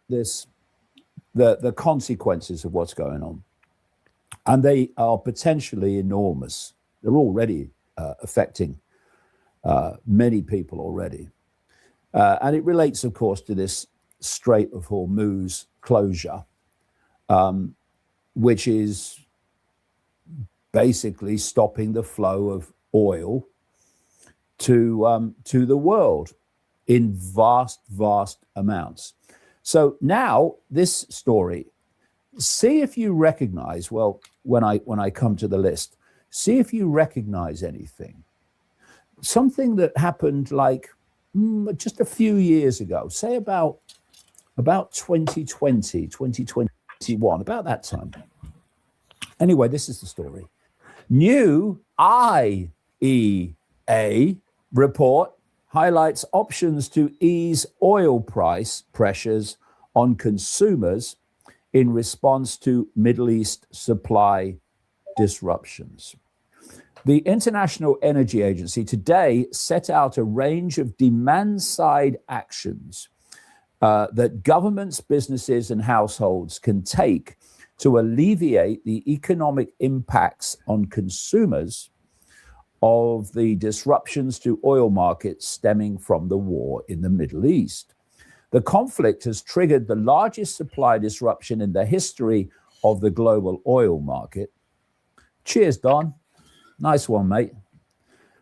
the consequences of what's going on, and they are potentially enormous. They're already affecting many people already, and it relates, of course, to this Strait of Hormuz closure, which is basically stopping the flow of oil to the world in vast amounts. So now this story, see if you recognize, well, when I come to the list, see if you recognize anything. Something that happened like just a few years ago, say about 2020, 2021, about that time. Anyway, this is the story. New IEA report highlights options to ease oil price pressures on consumers in response to Middle East supply disruptions. The International Energy Agency today set out a range of demand-side actions that governments, businesses, and households can take to alleviate the economic impacts on consumers of the disruptions to oil markets stemming from the war in the Middle East. The conflict has triggered the largest supply disruption in the history of the global oil market. Cheers, Don. Nice one, mate.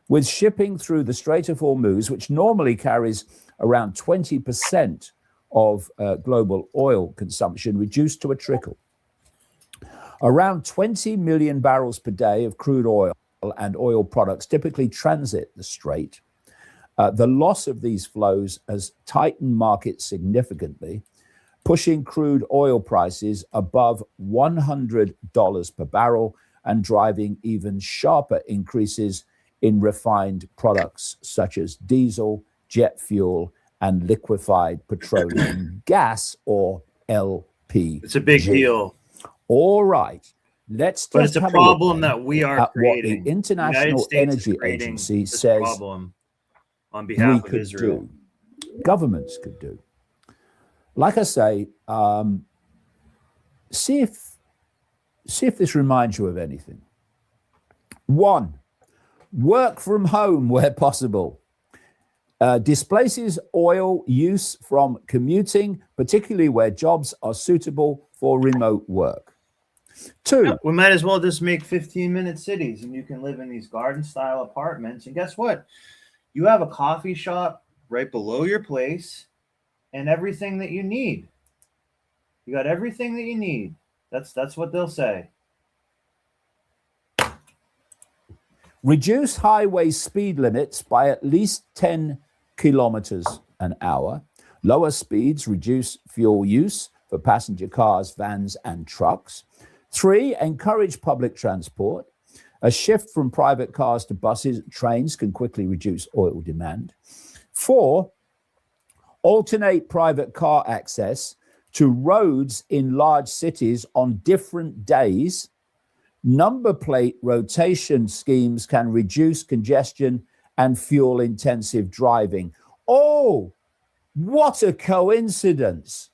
With shipping through the Strait of Hormuz, which normally carries around 20% of global oil consumption, reduced to a trickle. Around 20 million barrels per day of crude oil and oil products typically transit the strait. The loss of these flows has tightened markets significantly, pushing crude oil prices above $100 per barrel and driving even sharper increases in refined products such as diesel, jet fuel, and liquefied petroleum gas, or LPG. It's a big deal. All right. Let's but it's a problem that we are creating. What the International Energy Agency says problem on behalf of Israel. Governments could do. Like I say, see if this reminds you of anything. 1, work from home where possible. Displaces oil use from commuting, particularly where jobs are suitable for remote work. 2, we might as well just make 15-minute cities, and you can live in these garden-style apartments. And guess what? You have a coffee shop right below your place and everything that you need. You got everything that you need. That's what they'll say. Reduce highway speed limits by at least 10 kilometers an hour. Lower speeds reduce fuel use for passenger cars, vans, and trucks. 3, encourage public transport. A shift from private cars to buses, trains can quickly reduce oil demand. 4, alternate private car access to roads in large cities on different days. Number plate rotation schemes can reduce congestion and fuel-intensive driving. Oh, what a coincidence.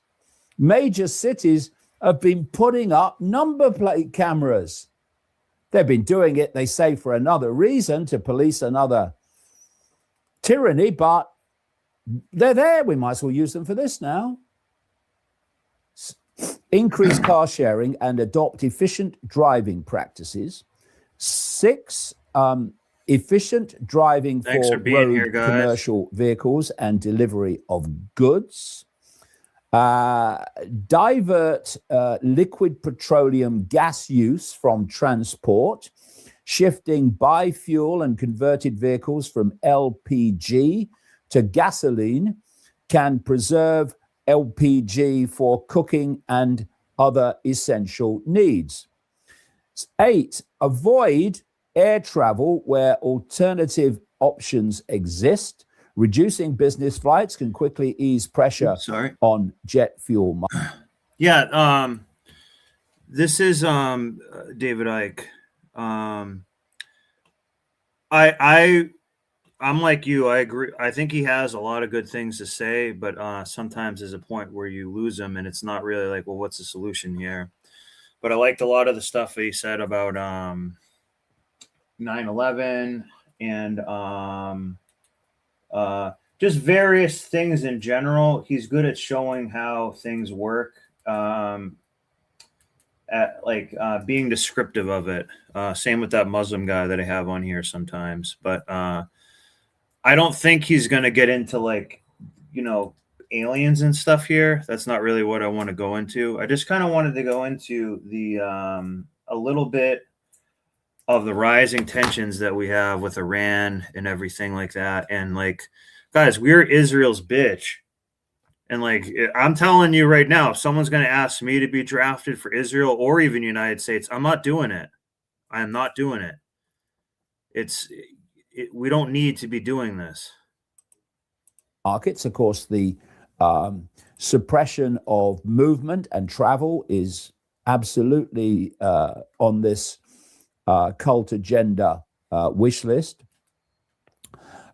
Major cities have been putting up number plate cameras. They've been doing it, they say, for another reason, to police another tyranny, but they're there. We might as well use them for this now. Increase car sharing and adopt efficient driving practices. 6, efficient driving for road commercial vehicles and delivery of goods. Divert liquid petroleum gas use from transport, shifting biofuel and converted vehicles from LPG to gasoline can preserve LPG for cooking and other essential needs. 8, avoid air travel where alternative options exist. Reducing business flights can quickly ease pressure on jet fuel. Yeah, this is David Icke. I I'm like you. I agree. I think he has a lot of good things to say, but sometimes there's a point where you lose him, and it's not really like, well, what's the solution here? But I liked a lot of the stuff that he said about 9/11 and just various things in general. He's good at showing how things work. Being descriptive of it. Same with that Muslim guy that I have on here sometimes. But I don't think he's going to get into aliens and stuff here. That's not really what I want to go into. I just kind of wanted to go into the a little bit of the rising tensions that we have with Iran and everything like that. And guys, we're Israel's bitch. And I'm telling you right now, if someone's going to ask me to be drafted for Israel or even United States, I'm not doing it. I am not doing it. We don't need to be doing this. Markets, of course, the suppression of movement and travel is absolutely on this cult agenda wish list.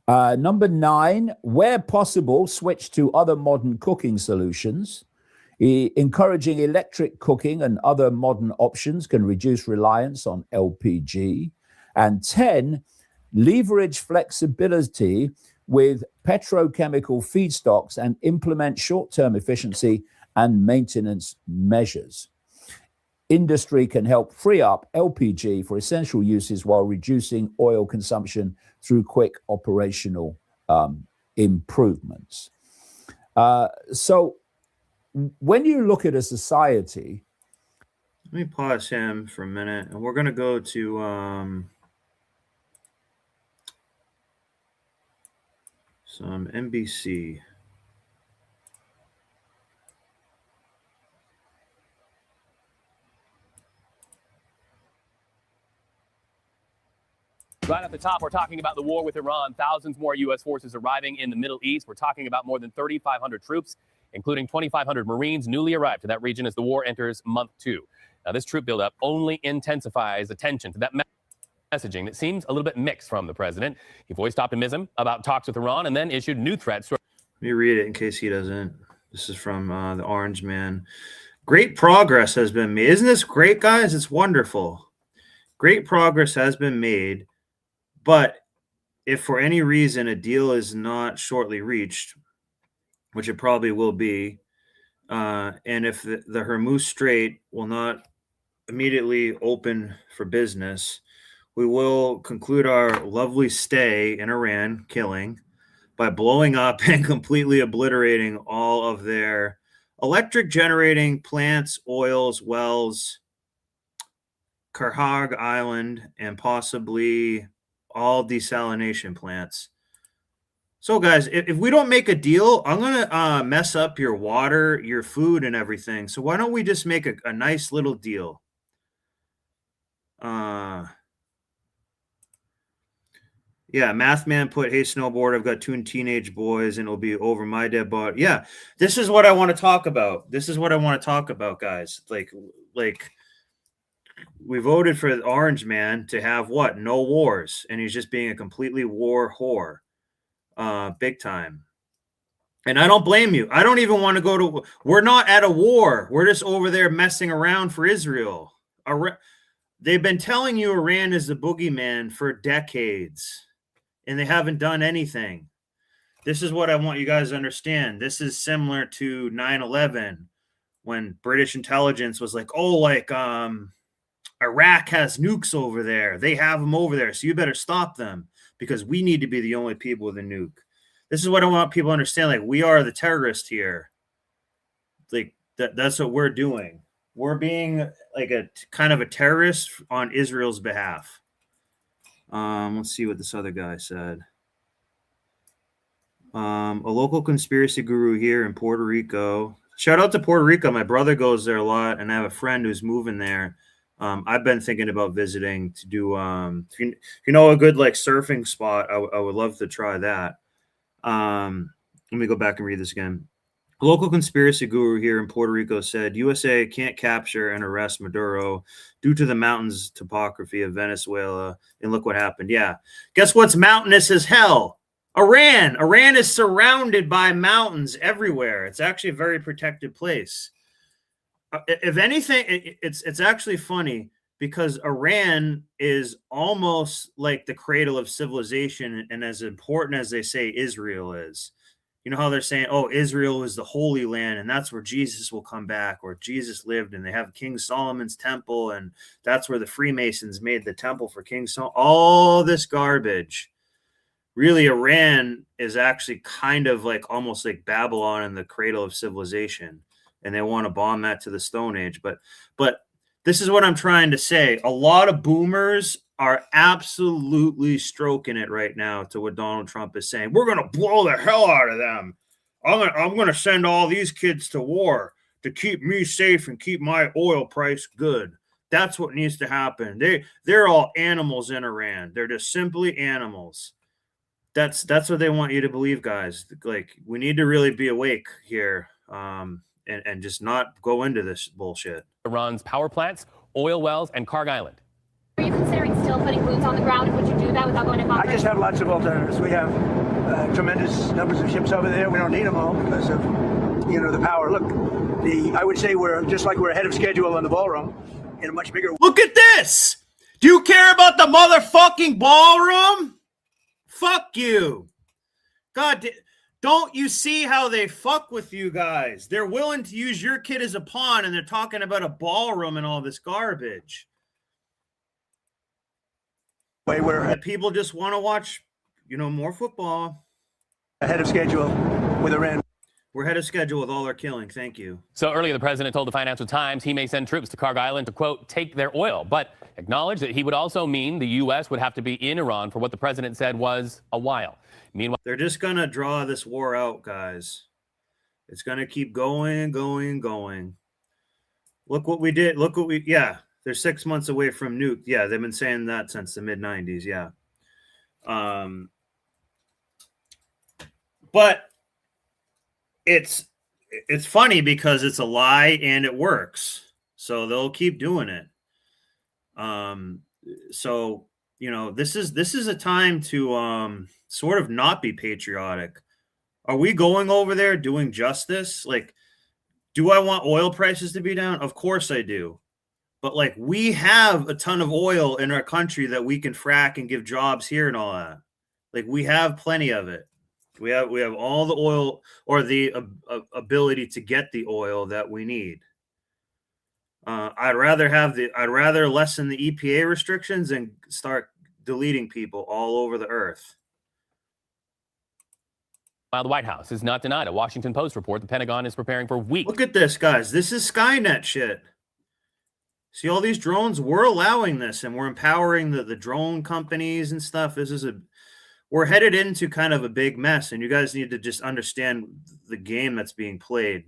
Number 9, where possible, switch to other modern cooking solutions. Encouraging electric cooking and other modern options can reduce reliance on LPG. And 10, leverage flexibility with petrochemical feedstocks and implement short-term efficiency and maintenance measures. Industry can help free up LPG for essential uses while reducing oil consumption through quick operational improvements. So when you look at a society... Let me pause him for a minute, and we're going to go to some NBC. Right at the top, we're talking about the war with Iran. Thousands more U.S. forces arriving in the Middle East. We're talking about more than 3,500 troops, including 2,500 Marines newly arrived to that region as the war enters month 2. Now, this troop buildup only intensifies attention to that messaging that seems a little bit mixed from the president. He voiced optimism about talks with Iran and then issued new threats. Let me read it in case he doesn't. This is from the Orange Man. Great progress has been made. Isn't this great, guys? It's wonderful. Great progress has been made. But if for any reason a deal is not shortly reached, which it probably will be, and if the Hormuz Strait will not immediately open for business, we will conclude our lovely stay in Iran, killing, by blowing up and completely obliterating all of their electric generating plants, oils, wells, Karhag Island, and possibly all desalination plants. So, guys, if we don't make a deal, I'm going to mess up your water, your food, and everything. So why don't we just make a nice little deal? Yeah, Math Man put, hey, snowboard, I've got 2 teenage boys, and it'll be over my dead body. Yeah, this is what I want to talk about. This is what I want to talk about, guys. Like we voted for the Orange Man to have what? No wars. And he's just being a completely war whore. Big time. And I don't blame you. I don't even want to go to... We're not at a war. We're just over there messing around for Israel. They've been telling you Iran is the boogeyman for decades. And they haven't done anything. This is what I want you guys to understand. This is similar to 9/11 when British intelligence was like, Iraq has nukes over there. They have them over there. So you better stop them because we need to be the only people with a nuke. This is what I want people to understand. Like, we are the terrorists here. Like, that's what we're doing. We're being like a kind of a terrorist on Israel's behalf. Let's see what this other guy said. A local conspiracy guru here in Puerto Rico. Shout out to Puerto Rico. My brother goes there a lot, and I have a friend who's moving there. I've been thinking about visiting to do, if you know, a good surfing spot. I would love to try that. Let me go back and read this again. A local conspiracy guru here in Puerto Rico said USA can't capture and arrest Maduro due to the mountainous topography of Venezuela. And look what happened. Yeah. Guess what's mountainous as hell? Iran is surrounded by mountains everywhere. It's actually a very protected place. If anything, it's actually funny because Iran is almost like the cradle of civilization, and as important as they say Israel is. You know how they're saying, oh, Israel is the Holy Land, and that's where Jesus will come back, or Jesus lived, and they have King Solomon's temple, and that's where the Freemasons made the temple for King Solomon. All this garbage. Really, Iran is actually kind of like almost like Babylon and the cradle of civilization, and they want to bomb that to the Stone Age. But this is what I'm trying to say. A lot of boomers are absolutely stroking it right now to what Donald Trump is saying. We're going to blow the hell out of them. I'm going to send all these kids to war to keep me safe and keep my oil price good. That's what needs to happen. They're all animals in Iran. They're just simply animals. That's what they want you to believe, guys. Like, we need to really be awake here, and just not go into this bullshit. Iran's power plants, oil wells, and Kharg Island. Are you considering still putting boots on the ground? Would you do that without going to Congress? I just have lots of alternatives. We have tremendous numbers of ships over there. We don't need them all because of, the power. Look, I would say we're just like we're ahead of schedule on the ballroom in a much bigger. Look at this. Do you care about the motherfucking ballroom? Fuck you. God, don't you see how they fuck with you guys? They're willing to use your kid as a pawn, and they're talking about a ballroom and all this garbage. We're people just want to watch, more football. ahead of schedule with Iran. We're ahead of schedule with all our killing. Thank you. So earlier, the president told the Financial Times he may send troops to Kharg Island to, quote, take their oil, but acknowledged that he would also mean the U.S. would have to be in Iran for what the president said was a while. Meanwhile, they're just going to draw this war out, guys. It's going to keep going. Look what we did. They're 6 months away from nuke. Yeah, they've been saying that since the mid-90s. Yeah. But it's funny because it's a lie and it works. So they'll keep doing it. So, this is a time to sort of not be patriotic. Are we going over there doing justice? Like, do I want oil prices to be down? Of course I do. But like, we have a ton of oil in our country that we can frack and give jobs here and all that. Like, we have plenty of it. We have all the oil, or the ability to get the oil that we need. I'd rather lessen the EPA restrictions and start deleting people all over the earth. while the White House has not denied a Washington Post report the Pentagon is preparing for weeks. Look at this, guys. This is Skynet shit. See all these drones? We're allowing this, and we're empowering the drone companies and stuff. We're headed into kind of a big mess, and you guys need to just understand the game that's being played.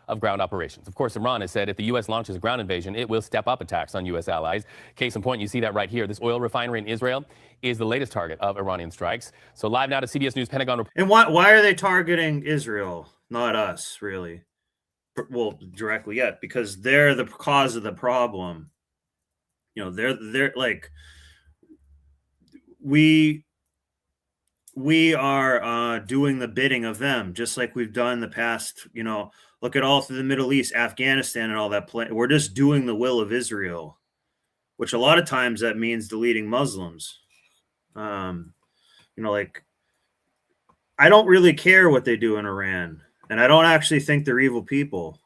Of ground operations. Of course, Iran has said if the U.S. launches a ground invasion, it will step up attacks on U.S. allies. Case in point, you see that right here. This oil refinery in Israel is the latest target of Iranian strikes. So live now to CBS News Pentagon. And why are they targeting Israel, not us, really? Well, directly yet, because they're the cause of the problem. You know, they're like, we are doing the bidding of them, just like we've done the past, look at all through the Middle East, Afghanistan and all that. We're just doing the will of Israel, which a lot of times that means deleting Muslims. Like, I don't really care what they do in Iran, and I don't actually think they're evil people.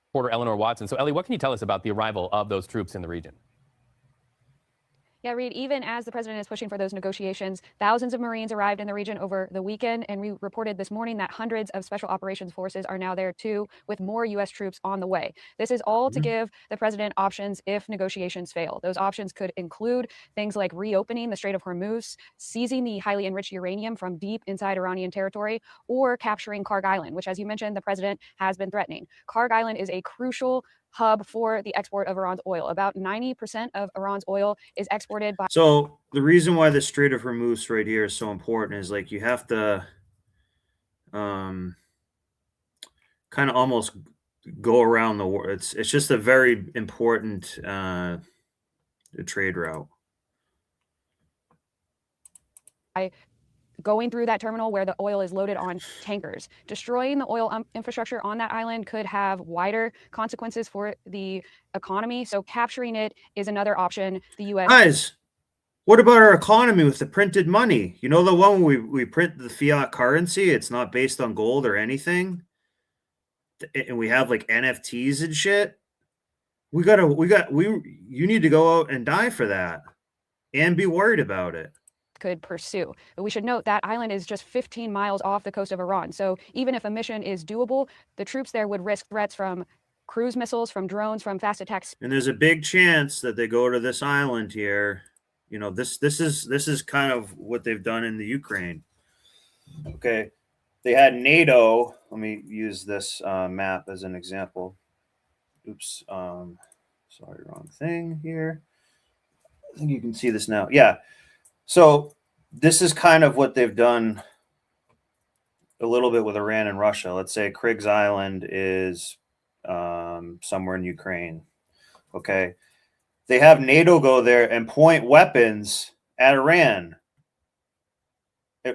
Reporter Eleanor Watson. So, Ellie, what can you tell us about the arrival of those troops in the region? Yeah, Reed, even as the president is pushing for those negotiations, thousands of Marines arrived in the region over the weekend, and we reported this morning that hundreds of special operations forces are now there too, with more U.S. troops on the way. This is all to give the president options if negotiations fail. Those options could include things like reopening the Strait of Hormuz, seizing the highly enriched uranium from deep inside Iranian territory, or capturing Kharg Island, which, as you mentioned, the president has been threatening. Kharg Island is a crucial hub for the export of Iran's oil. About 90% of Iran's oil is exported by. So the reason why the Strait of Hormuz right here is so important is, like, you have to kind of almost go around the world. It's just a very important trade route. going through that terminal where the oil is loaded on tankers. Destroying the oil infrastructure on that island could have wider consequences for the economy. So capturing it is another option. The U.S. Guys, what about our economy with the printed money? You know, the one we print the fiat currency, it's not based on gold or anything. And we have like NFTs and shit. You need to go out and die for that and be worried about it. Could pursue. But we should note that island is just 15 miles off the coast of Iran. So even if a mission is doable, the troops there would risk threats from cruise missiles, from drones, from fast attacks. And there's a big chance that they go to this island here. You know, this is kind of what they've done in the Ukraine. Okay. They had NATO. Let me use this map as an example. Oops. Sorry, wrong thing here. I think you can see this now. Yeah. So this is kind of what they've done a little bit with Iran and Russia. Let's say Krig's Island is somewhere in Ukraine. Okay. They have NATO go there and point weapons at Iran,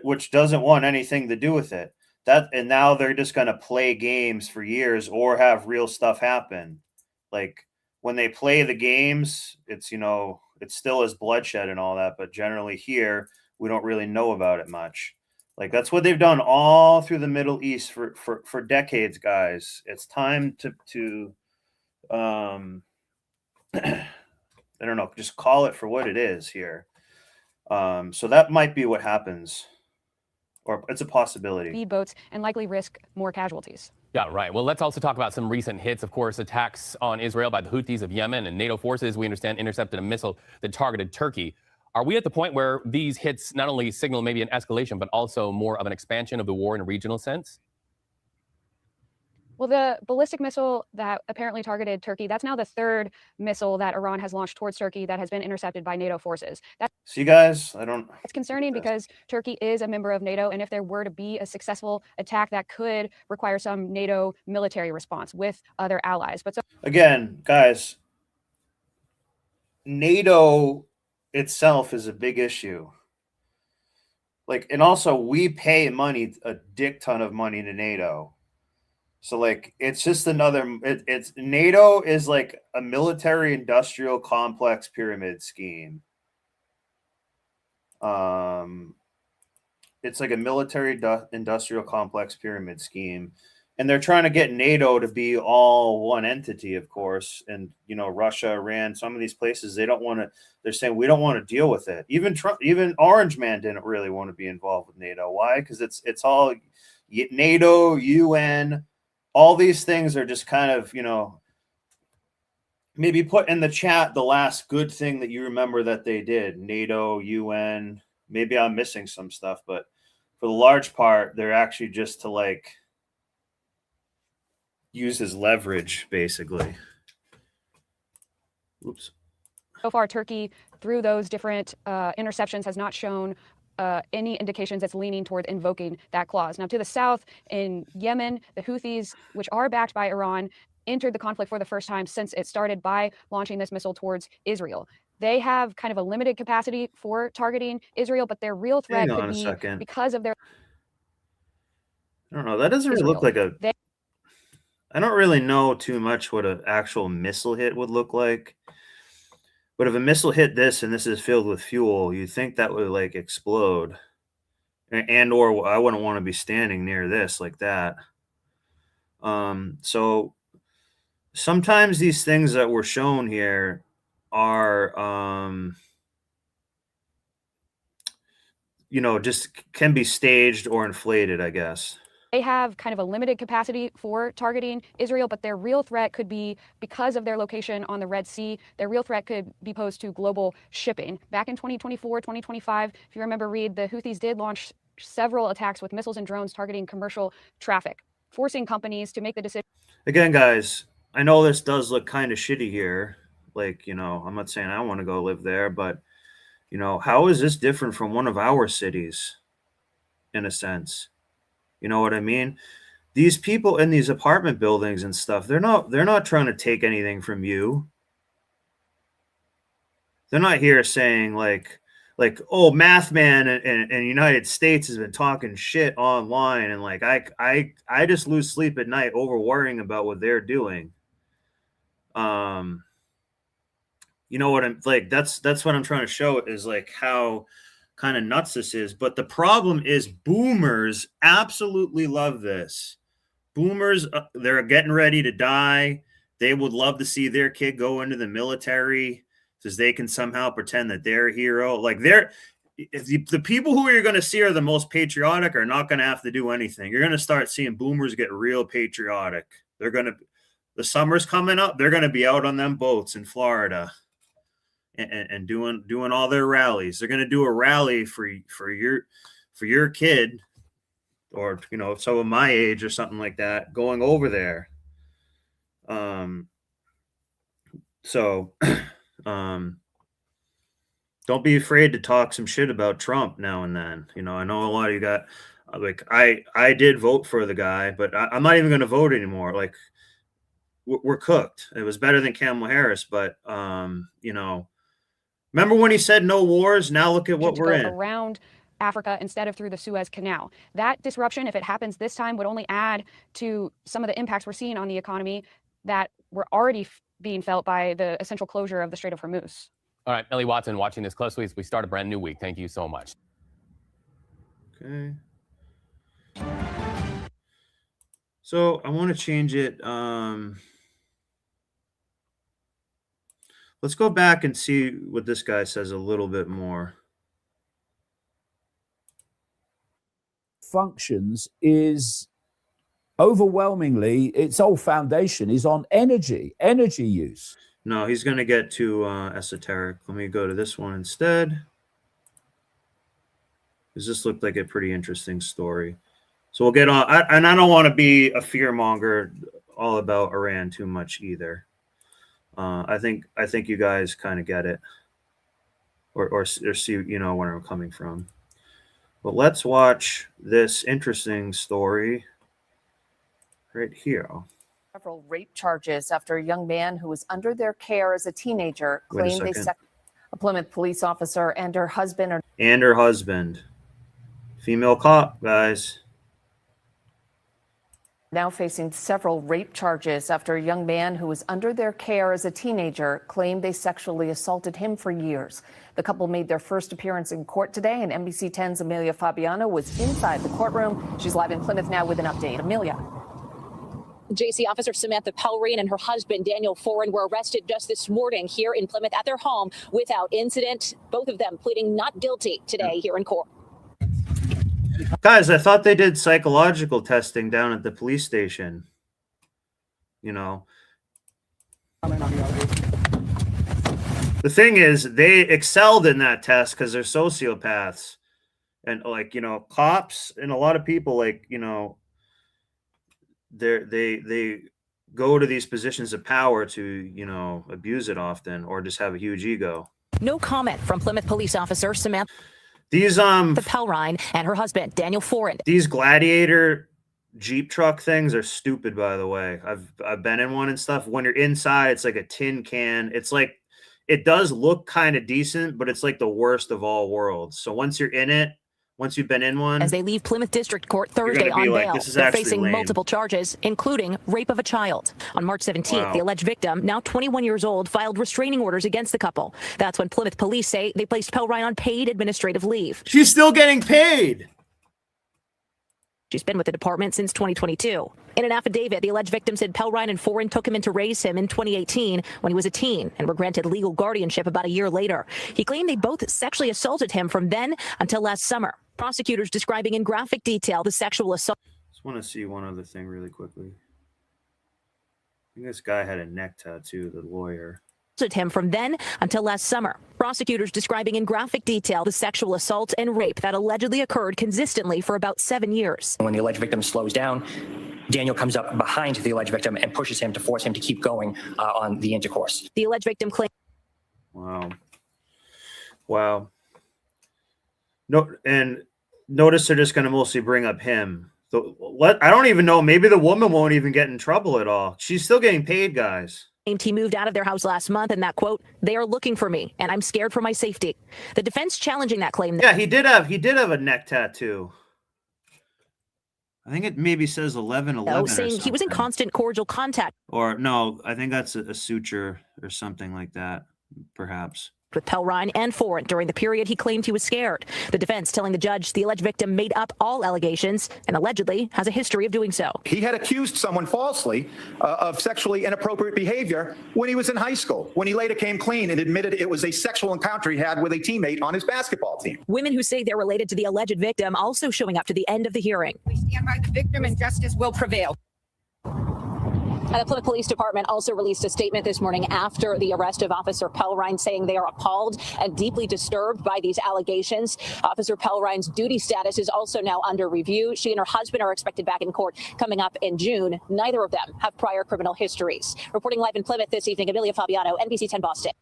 which doesn't want anything to do with it. And now they're just going to play games for years or have real stuff happen. Like when they play the games, it's, you know, it still is bloodshed and all that, but generally here we don't really know about it much. Like that's what they've done all through the Middle East for decades, guys. It's time to I don't know, just call it for what it is here. So that might be what happens, or it's a possibility. Speedboats and likely risk more casualties. Yeah, right. Well, let's also talk about some recent hits. Of course, attacks on Israel by the Houthis of Yemen, and NATO forces, we understand, intercepted a missile that targeted Turkey. Are we at the point where these hits not only signal maybe an escalation, but also more of an expansion of the war in a regional sense? Well, the ballistic missile that apparently targeted Turkey, that's now the third missile that Iran has launched towards Turkey that has been intercepted by NATO forces. See, guys, It's concerning because Turkey is a member of NATO, and if there were to be a successful attack, that could require some NATO military response with other allies. But so again, guys, NATO itself is a big issue. Like, and also we pay money, a dick ton of money to NATO. So like, it's just another, it's NATO is like a military industrial complex pyramid scheme. It's like a military industrial complex pyramid scheme. And they're trying to get NATO to be all one entity, of course. And, you know, Russia, Iran, some of these places, they don't want to, they're saying, we don't want to deal with it. Even Trump, even Orange Man didn't really want to be involved with NATO. Why? Because it's all NATO, UN, all these things are just kind of, you know, maybe put in the chat the last good thing that you remember that they did. NATO, UN, maybe I'm missing some stuff, but for the large part, they're actually just to like use as leverage, basically. Oops. So far, Turkey, through those different interceptions, has not shown any indications that's leaning toward invoking that clause. Now, to the south, in Yemen, the Houthis, which are backed by Iran, entered the conflict for the first time since it started by launching this missile towards Israel. They have kind of a limited capacity for targeting Israel, but their real threat could be because of their... I don't know. That doesn't really look like a... I don't really know too much what an actual missile hit would look like. But if a missile hit this and this is filled with fuel, you'd think that would like explode. And or I wouldn't want to be standing near this like that. So sometimes these things that were shown here are, you know, just can be staged or inflated, I guess. They have kind of a limited capacity for targeting Israel, but their real threat could be, because of their location on the Red Sea, their real threat could be posed to global shipping. Back in 2024, 2025, if you remember, Reed, the Houthis did launch several attacks with missiles and drones targeting commercial traffic, forcing companies to make the decision. Again, guys, I know this does look kind of shitty here. Like, you know, I'm not saying I want to go live there, but, you know, how is this different from one of our cities in a sense? You know what I mean? These people in these apartment buildings and stuff, they're not trying to take anything from you. They're not here saying like, oh, Math Man and United States has been talking shit online, and like I just lose sleep at night over worrying about what they're doing. You know what I'm like, that's what I'm trying to show is like how kind of nuts this is. But the problem is boomers absolutely love this. Boomers, they're getting ready to die. They would love to see their kid go into the military because they can somehow pretend that they're a hero. Like the people who you're going to see are the most patriotic are not going to have to do anything. You're going to start seeing boomers get real patriotic. The summer's coming up. They're going to be out on them boats in Florida and doing all their rallies. They're going to do a rally for your kid, or some of my age or something like that, going over there. So don't be afraid to talk some shit about Trump now and then. I know a lot of you got like I did vote for the guy, but I'm not even going to vote anymore. Like we're cooked. It was better than Kamala Harris, but remember when he said no wars? Now look at what we're in. Around Africa instead of through the Suez Canal. That disruption, if it happens this time, would only add to some of the impacts we're seeing on the economy that were already being felt by the essential closure of the Strait of Hormuz. All right, Melly Watson, watching this closely as we start a brand new week. Thank you so much. Okay. So I want to change it. Let's go back and see what this guy says a little bit more. Functions is overwhelmingly, its whole foundation is on energy use. No, he's going to get too esoteric. Let me go to this one instead. Because this looked like a pretty interesting story. So we'll get on. And I don't want to be a fearmonger all about Iran too much either. I think you guys kind of get it, or see where I'm coming from. But let's watch this interesting story right here. Several rape charges after a young man who was under their care as a teenager claimed a Plymouth police officer and her husband female cop, guys. Now facing several rape charges after a young man who was under their care as a teenager claimed they sexually assaulted him for years. The couple made their first appearance in court today, and NBC 10's Amelia Fabiano was inside the courtroom. She's live in Plymouth now with an update. Amelia. JC, Officer Samantha Pelrine and her husband Daniel Foran were arrested just this morning here in Plymouth at their home without incident. Both of them pleading not guilty today here in court. Guys, I thought they did psychological testing down at the police station. The thing is, they excelled in that test because they're sociopaths. And cops and a lot of people they go to these positions of power to, abuse it often or just have a huge ego. No comment from Plymouth police officer Samantha These Pelrine and her husband Daniel Foran. These Gladiator Jeep truck things are stupid, by the way. I've been in one and stuff. When you're inside, it's like a tin can. It's like it does look kind of decent, but it's like the worst of all worlds. So once you're in it, once you've been in one, as they leave Plymouth District Court Thursday on bail, they're facing multiple charges, including rape of a child. On March 17th, the alleged victim, now 21 years old, filed restraining orders against the couple. That's when Plymouth police say they placed Pelrine on paid administrative leave. She's still getting paid. She's been with the department since 2022. In an affidavit, the alleged victim said Pelrine and Foran took him in to raise him in 2018 when he was a teen and were granted legal guardianship about a year later. He claimed they both sexually assaulted him from then until last summer. Prosecutors describing in graphic detail the sexual assault. Just want to see one other thing really quickly. I think this guy had a neck tattoo, the lawyer. Him from then until last summer. Prosecutors describing in graphic detail the sexual assault and rape that allegedly occurred consistently for about 7 years. When the alleged victim slows down, Daniel comes up behind the alleged victim and pushes him to force him to keep going on the intercourse. The alleged victim claimed. Wow. No, and notice they're just going to mostly bring up him. I don't even know. Maybe the woman won't even get in trouble at all. She's still getting paid, guys. He moved out of their house last month and that, quote, they are looking for me and I'm scared for my safety. The defense challenging that claim. Yeah, he did have a neck tattoo. I think it maybe says 1111. Saying he was in constant cordial contact. Or no, I think that's a suture or something like that, perhaps. With Pelrine and Foran during the period he claimed he was scared. The defense telling the judge the alleged victim made up all allegations and allegedly has a history of doing so. He had accused someone falsely of sexually inappropriate behavior when he was in high school, when he later came clean and admitted it was a sexual encounter he had with a teammate on his basketball team. Women who say they're related to the alleged victim also showing up to the end of the hearing. We stand by the victim and justice will prevail. The Plymouth Police Department also released a statement this morning after the arrest of Officer Pelrine, saying they are appalled and deeply disturbed by these allegations. Officer Pelrine's duty status is also now under review. She and her husband are expected back in court coming up in June. Neither of them have prior criminal histories. Reporting live in Plymouth this evening, Amelia Fabiano, NBC 10 Boston.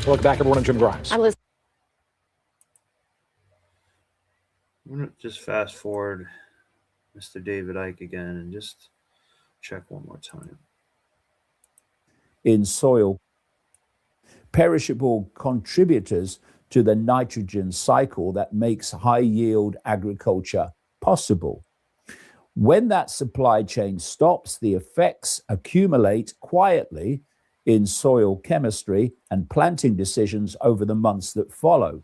Welcome back, everyone. I'm Jim Grimes. I'm going to just fast forward Mr. David Icke again and just check one more time. In soil, perishable contributors to the nitrogen cycle that makes high yield agriculture possible. When that supply chain stops, the effects accumulate quietly in soil chemistry and planting decisions over the months that follow.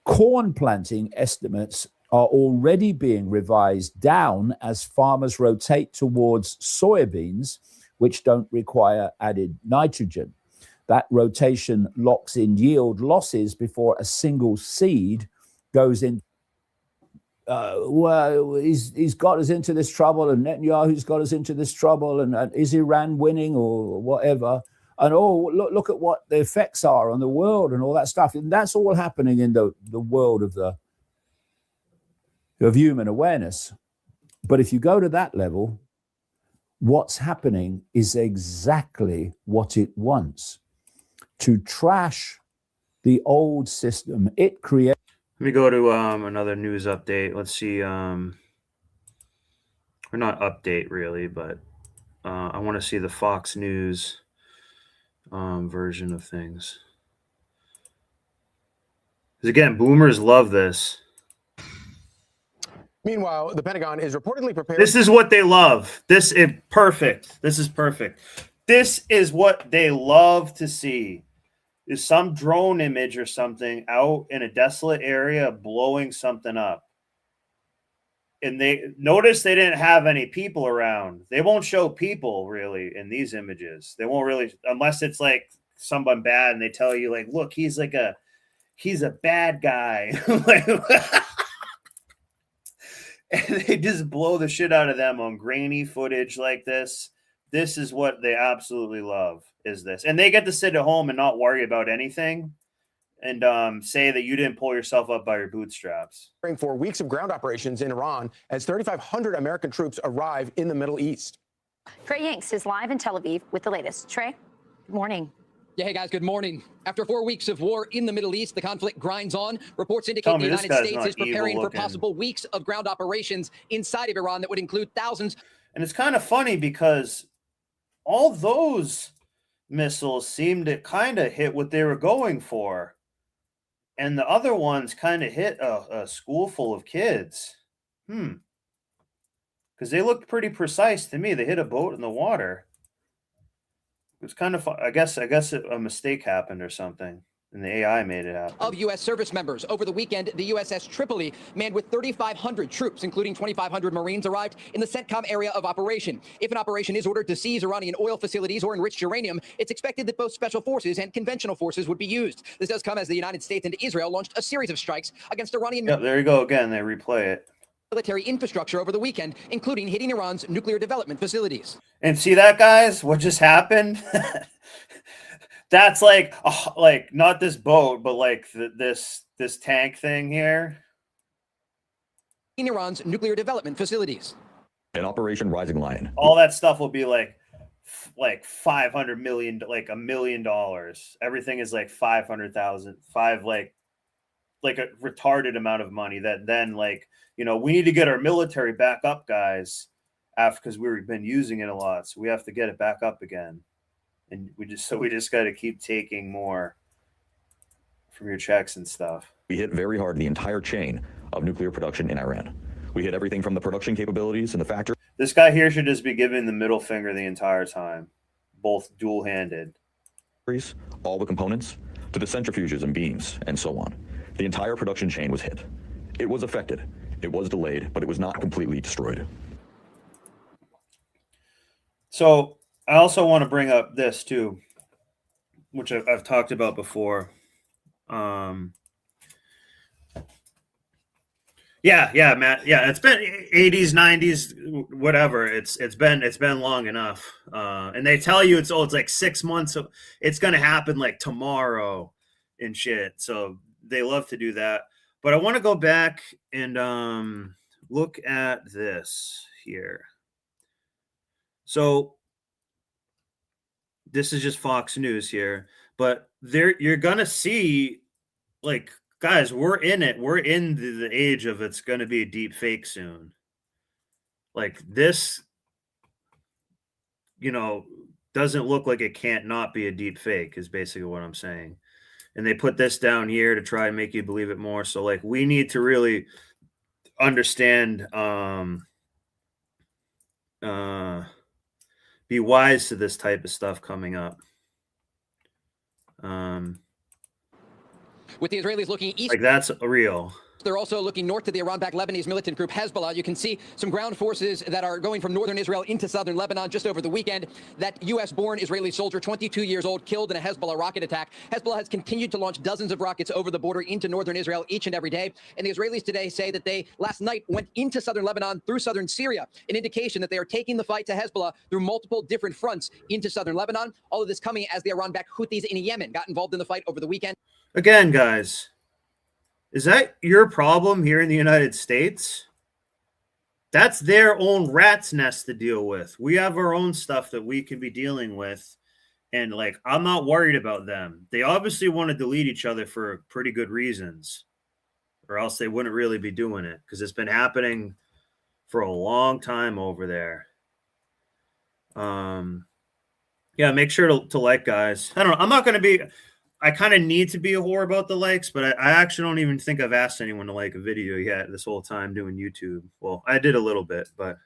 Corn planting estimates are already being revised down as farmers rotate towards soybeans, which don't require added nitrogen. That rotation locks in yield losses before a single seed goes in. Well, he's got us into this trouble, and Netanyahu's got us into this trouble, and is Iran winning or whatever? And look at what the effects are on the world and all that stuff. And that's all happening in the world of human awareness. But if you go to that level, what's happening is exactly what it wants: to trash the old system. It creates. Let me go to another news update. Let's see. Or not update really, but I want to see the Fox News version of things. Because again, boomers love this. Meanwhile, the Pentagon is reportedly prepared. This is what they love. This is perfect. This is perfect. This is what they love to see. Is some drone image or something out in a desolate area blowing something up. And they notice they didn't have any people around. They won't show people really in these images. They won't really, unless it's like someone bad and they tell you like, look, he's a bad guy. And they just blow the shit out of them on grainy footage like this. This is what they absolutely love, is this. And they get to sit at home and not worry about anything and say that you didn't pull yourself up by your bootstraps. For weeks of ground operations in Iran as 3,500 American troops arrive in the Middle East. Trey Yanks is live in Tel Aviv with the latest. Trey, good morning. Yeah, hey guys, good morning. After 4 weeks of war in the Middle East, the conflict grinds on. Reports indicate the United States is preparing for possible weeks of ground operations inside of Iran that would include thousands. And it's kind of funny because all those missiles seemed to kind of hit what they were going for. And the other ones kind of hit a school full of kids. Because they looked pretty precise to me. They hit a boat in the water. It was kind of fun. I guess a mistake happened or something, and the AI made it happen. Of U.S. service members. Over the weekend, the USS Tripoli, manned with 3,500 troops, including 2,500 Marines, arrived in the CENTCOM area of operation. If an operation is ordered to seize Iranian oil facilities or enriched uranium, it's expected that both special forces and conventional forces would be used. This does come as the United States and Israel launched a series of strikes against Iranian... Yep, there you go again. They replay it. Military infrastructure over the weekend, including hitting Iran's nuclear development facilities. And see that, guys? What just happened? That's like not this boat, but like this tank thing here. In Iran's nuclear development facilities. In Operation Rising Lion. All that stuff will be like 500 million, like $1 million. Everything is like 500,000, like a retarded amount of money that then we need to get our military back up, guys. because we've been using it a lot, so we have to get it back up again. And we just got to keep taking more from your checks and stuff. We hit very hard the entire chain of nuclear production in Iran. We hit everything from the production capabilities in the factory. This guy here should just be giving the middle finger the entire time, both dual-handed. All the components, to the centrifuges and beams, and so on. The entire production chain was hit. It was affected. It was delayed, but it was not completely destroyed. So I also want to bring up this too, which I've talked about before. Yeah, Matt. Yeah, it's been 80s, 90s, whatever. It's been long enough. And they tell you it's like 6 months of it's gonna happen like tomorrow and shit. So they love to do that. But I want to go back and look at this here. So this is just Fox News here, but you're gonna see, like, guys, we're in it. We're in the age of it's gonna be a deep fake soon. Like this, doesn't look like it can't not be a deep fake is basically what I'm saying. And they put this down here to try and make you believe it more. So like we need to really understand, be wise to this type of stuff coming up. With the Israelis looking east, like that's real. they're also looking north to the Iran-backed Lebanese militant group Hezbollah. You can see some ground forces that are going from northern Israel into southern Lebanon just over the weekend. That U.S.-born Israeli soldier, 22 years old, killed in a Hezbollah rocket attack. Hezbollah has continued to launch dozens of rockets over the border into northern Israel each and every day. And the Israelis today say that they last night went into southern Lebanon through southern Syria, an indication that they are taking the fight to Hezbollah through multiple different fronts into southern Lebanon. All of this coming as the Iran-backed Houthis in Yemen got involved in the fight over the weekend. Again, guys, is that your problem here in the United States? That's their own rat's nest to deal with. We have our own stuff that we can be dealing with. And like, I'm not worried about them. They obviously want to delete each other for pretty good reasons, or else they wouldn't really be doing it, because it's been happening for a long time over there. Yeah, make sure to like, guys. I don't know. I'm not going to be... I kind of need to be a whore about the likes, but I actually don't even think I've asked anyone to like a video yet this whole time doing YouTube. Well, I did a little bit, but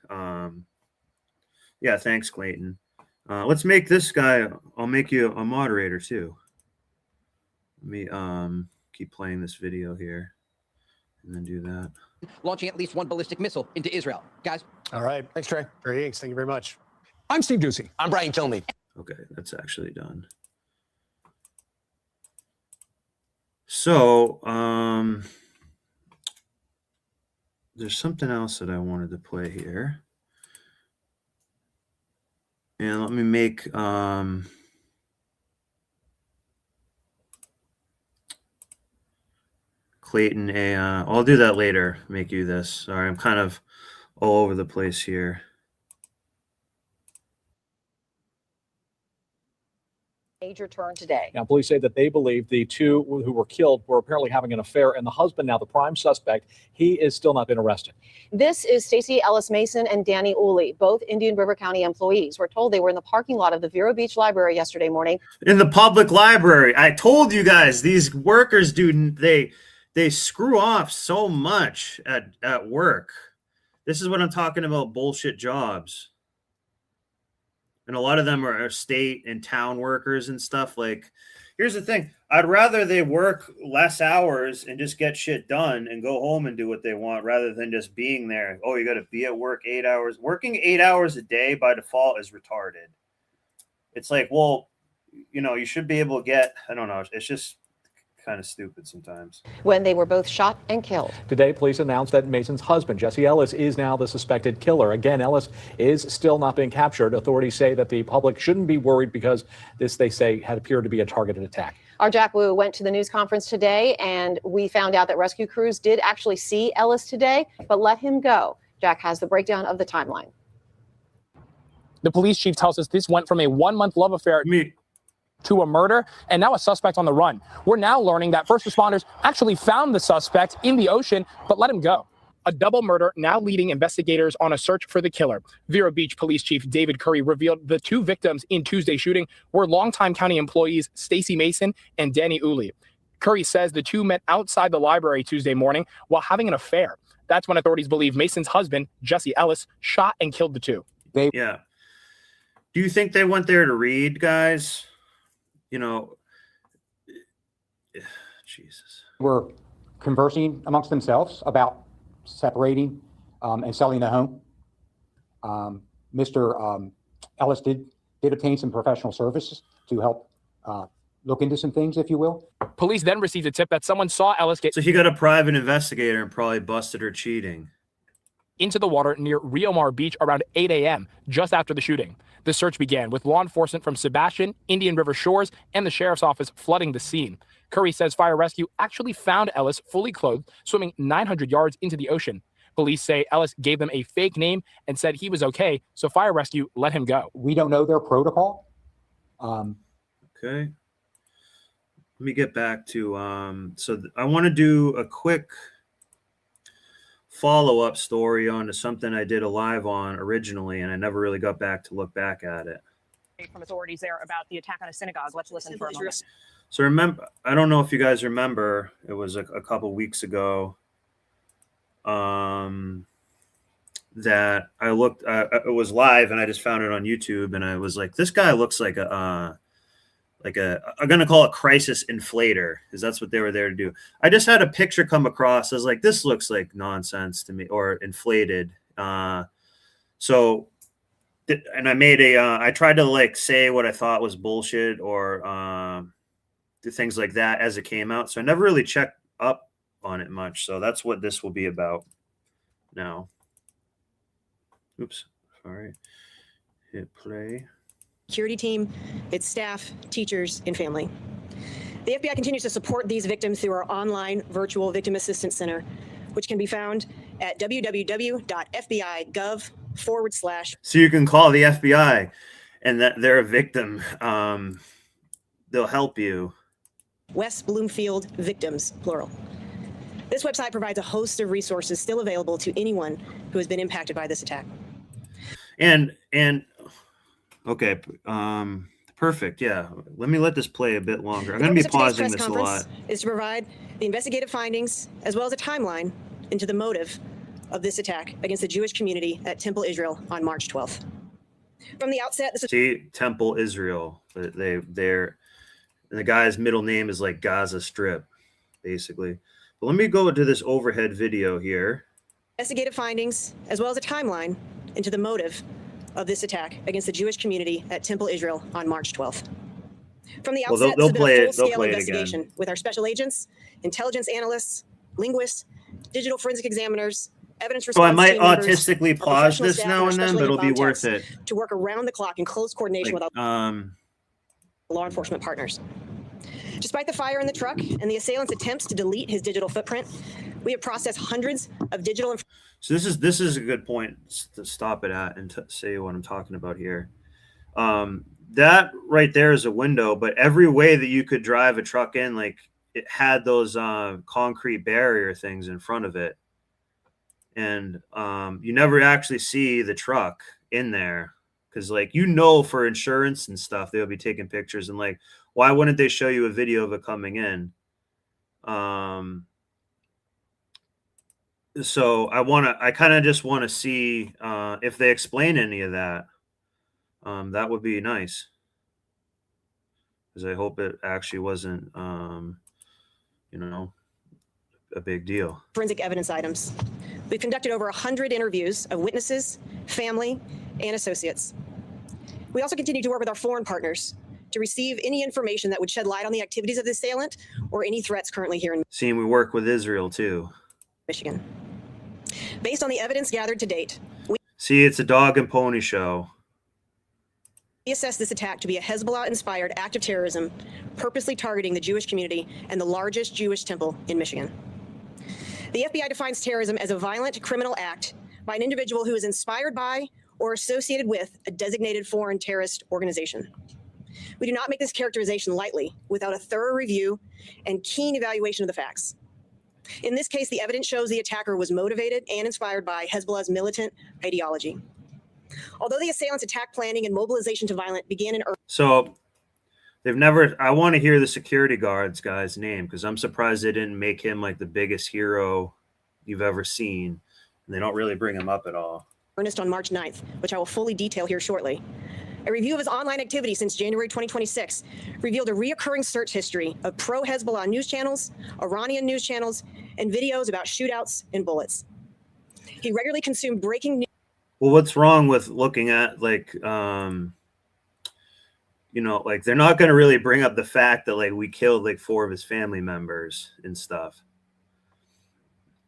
yeah, thanks, Clayton. Let's make this guy, I'll make you a moderator too. Let me keep playing this video here and then do that. Launching at least one ballistic missile into Israel. Guys. All right. Thanks, Trey. Great. Thank you very much. I'm Steve Doocy. I'm Brian Kilmeade. Okay, that's actually done. So, there's something else that I wanted to play here. And let me make, Clayton I'll do that later, make you this. Sorry, I'm kind of all over the place here. Major turn today. Now, police say that they believe the two who were killed were apparently having an affair, and the husband, now the prime suspect, he is still not been arrested. This is Stacey Ellis Mason and Danny Uli, both Indian River County employees. We're told they were in the parking lot of the Vero Beach Library yesterday morning. In the public library. I told you guys, these workers, dude, they screw off so much at work. This is what I'm talking about, bullshit jobs. And a lot of them are state and town workers and stuff. Like, here's the thing. I'd rather they work less hours and just get shit done and go home and do what they want, rather than just being there. Oh, you got to be at work 8 hours. Working 8 hours a day by default is retarded. It's like, well, you should be able to get, I don't know. It's just kind of stupid sometimes. When they were both shot and killed. Today, police announced that Mason's husband, Jesse Ellis, is now the suspected killer. Again, Ellis is still not being captured. Authorities say that the public shouldn't be worried because this, they say, had appeared to be a targeted attack. Our Jack Wu went to the news conference today, and we found out that rescue crews did actually see Ellis today, but let him go. Jack has the breakdown of the timeline. The police chief tells us this went from a 1-month love affair to a murder, and now a suspect on the run. We're now learning that first responders actually found the suspect in the ocean, but let him go. a double murder now leading investigators on a search for the killer. Vero Beach Police Chief David Curry revealed the two victims in Tuesday's shooting were longtime county employees Stacy Mason and Danny Uli. Curry says the two met outside the library Tuesday morning while having an affair. That's when authorities believe Mason's husband, Jesse Ellis, shot and killed the two. Yeah. Do you think they went there to read, guys? You know, Jesus. Were conversing amongst themselves about separating and selling the home. Mr. Ellis did obtain some professional services to help look into some things, if you will. Police then received a tip that someone saw Ellis get So he got a private investigator and probably busted her cheating. into the water near Rio Mar Beach around 8 a.m., just after the shooting. The search began with law enforcement from Sebastian, Indian River Shores, and the sheriff's office flooding the scene. Curry says fire rescue actually found Ellis fully clothed, swimming 900 yards into the ocean. Police say Ellis gave them a fake name and said he was okay, so fire rescue let him go. We don't know their protocol. Okay. Let me get back to I want to do a quick follow-up story on to something I did a live on originally, and I never really got back to look back at it. From authorities there about the attack on a synagogue. Let's listen for a moment. So remember, I don't know if you guys remember, it was a couple weeks ago that I looked, it was live and I just found it on YouTube and I was like, this guy looks like I'm going to call it crisis inflator because that's what they were there to do. I just had a picture come across. I was like, this looks like nonsense to me or inflated. And I made I tried to like say what I thought was bullshit or do things like that as it came out. So I never really checked up on it much. So that's what this will be about now. Oops. All right. Hit play. Security team, its staff, teachers, and family. The FBI continues to support these victims through our online virtual victim assistance center, which can be found at www.fbi.gov/. So you can call the FBI and that they're a victim. They'll help you. West Bloomfield Victims, plural. This website provides a host of resources still available to anyone who has been impacted by this attack. And okay, perfect. Yeah, let me let this play a bit longer. I'm going to be pausing this a lot. Is to provide the investigative findings as well as a timeline into the motive of this attack against the Jewish community at Temple Israel on March 12th. From the outset, this is Temple Israel. The guy's middle name is like Gaza Strip, basically. But let me go to this overhead video here. Investigative findings as well as a timeline into the motive of this attack against the Jewish community at Temple Israel on March 12th. From the outset, they'll this has been a full-scale investigation with our special agents, intelligence analysts, linguists, digital forensic examiners, evidence So I response might team members, autistically our pause professional this staff, now our and then, special but it'll be agent worth bomb it. techs to work around the clock in close coordination with our law enforcement partners. Despite the fire in the truck and the assailant's attempts to delete his digital footprint, we have processed hundreds of digital. So this is a good point to stop it at and to say what I'm talking about here. That right there is a window, but every way that you could drive a truck in, like it had those concrete barrier things in front of it, and you never actually see the truck in there because, like, for insurance and stuff, they'll be taking pictures and like, why wouldn't they show you a video of it coming in? So I kind of just want to see if they explain any of that. That would be nice. Because I hope it actually wasn't, a big deal. Forensic evidence items. We've conducted over 100 interviews of witnesses, family, and associates. We also continue to work with our foreign partners to receive any information that would shed light on the activities of the assailant or any threats currently here in We work with Israel too. Michigan. Based on the evidence gathered to date, It's a dog and pony show. we assess this attack to be a Hezbollah-inspired act of terrorism, purposely targeting the Jewish community and the largest Jewish temple in Michigan. The FBI defines terrorism as a violent criminal act by an individual who is inspired by or associated with a designated foreign terrorist organization. We do not make this characterization lightly without a thorough review and keen evaluation of the facts. In this case, the evidence shows the attacker was motivated and inspired by Hezbollah's militant ideology. Although the assailants' attack planning and mobilization to violence began in So they've never, I want to hear the security guard's guy's name, because I'm surprised they didn't make him like the biggest hero you've ever seen. And they don't really bring him up at all. earnest on March 9th, which I will fully detail here shortly. A review of his online activity since January 2026 revealed a reoccurring search history of pro-Hezbollah news channels, Iranian news channels, and videos about shootouts and bullets. He regularly consumed breaking news. Well, what's wrong with looking at like, you know, like they're not going to really bring up the fact that like we killed like 4 of his family members and stuff.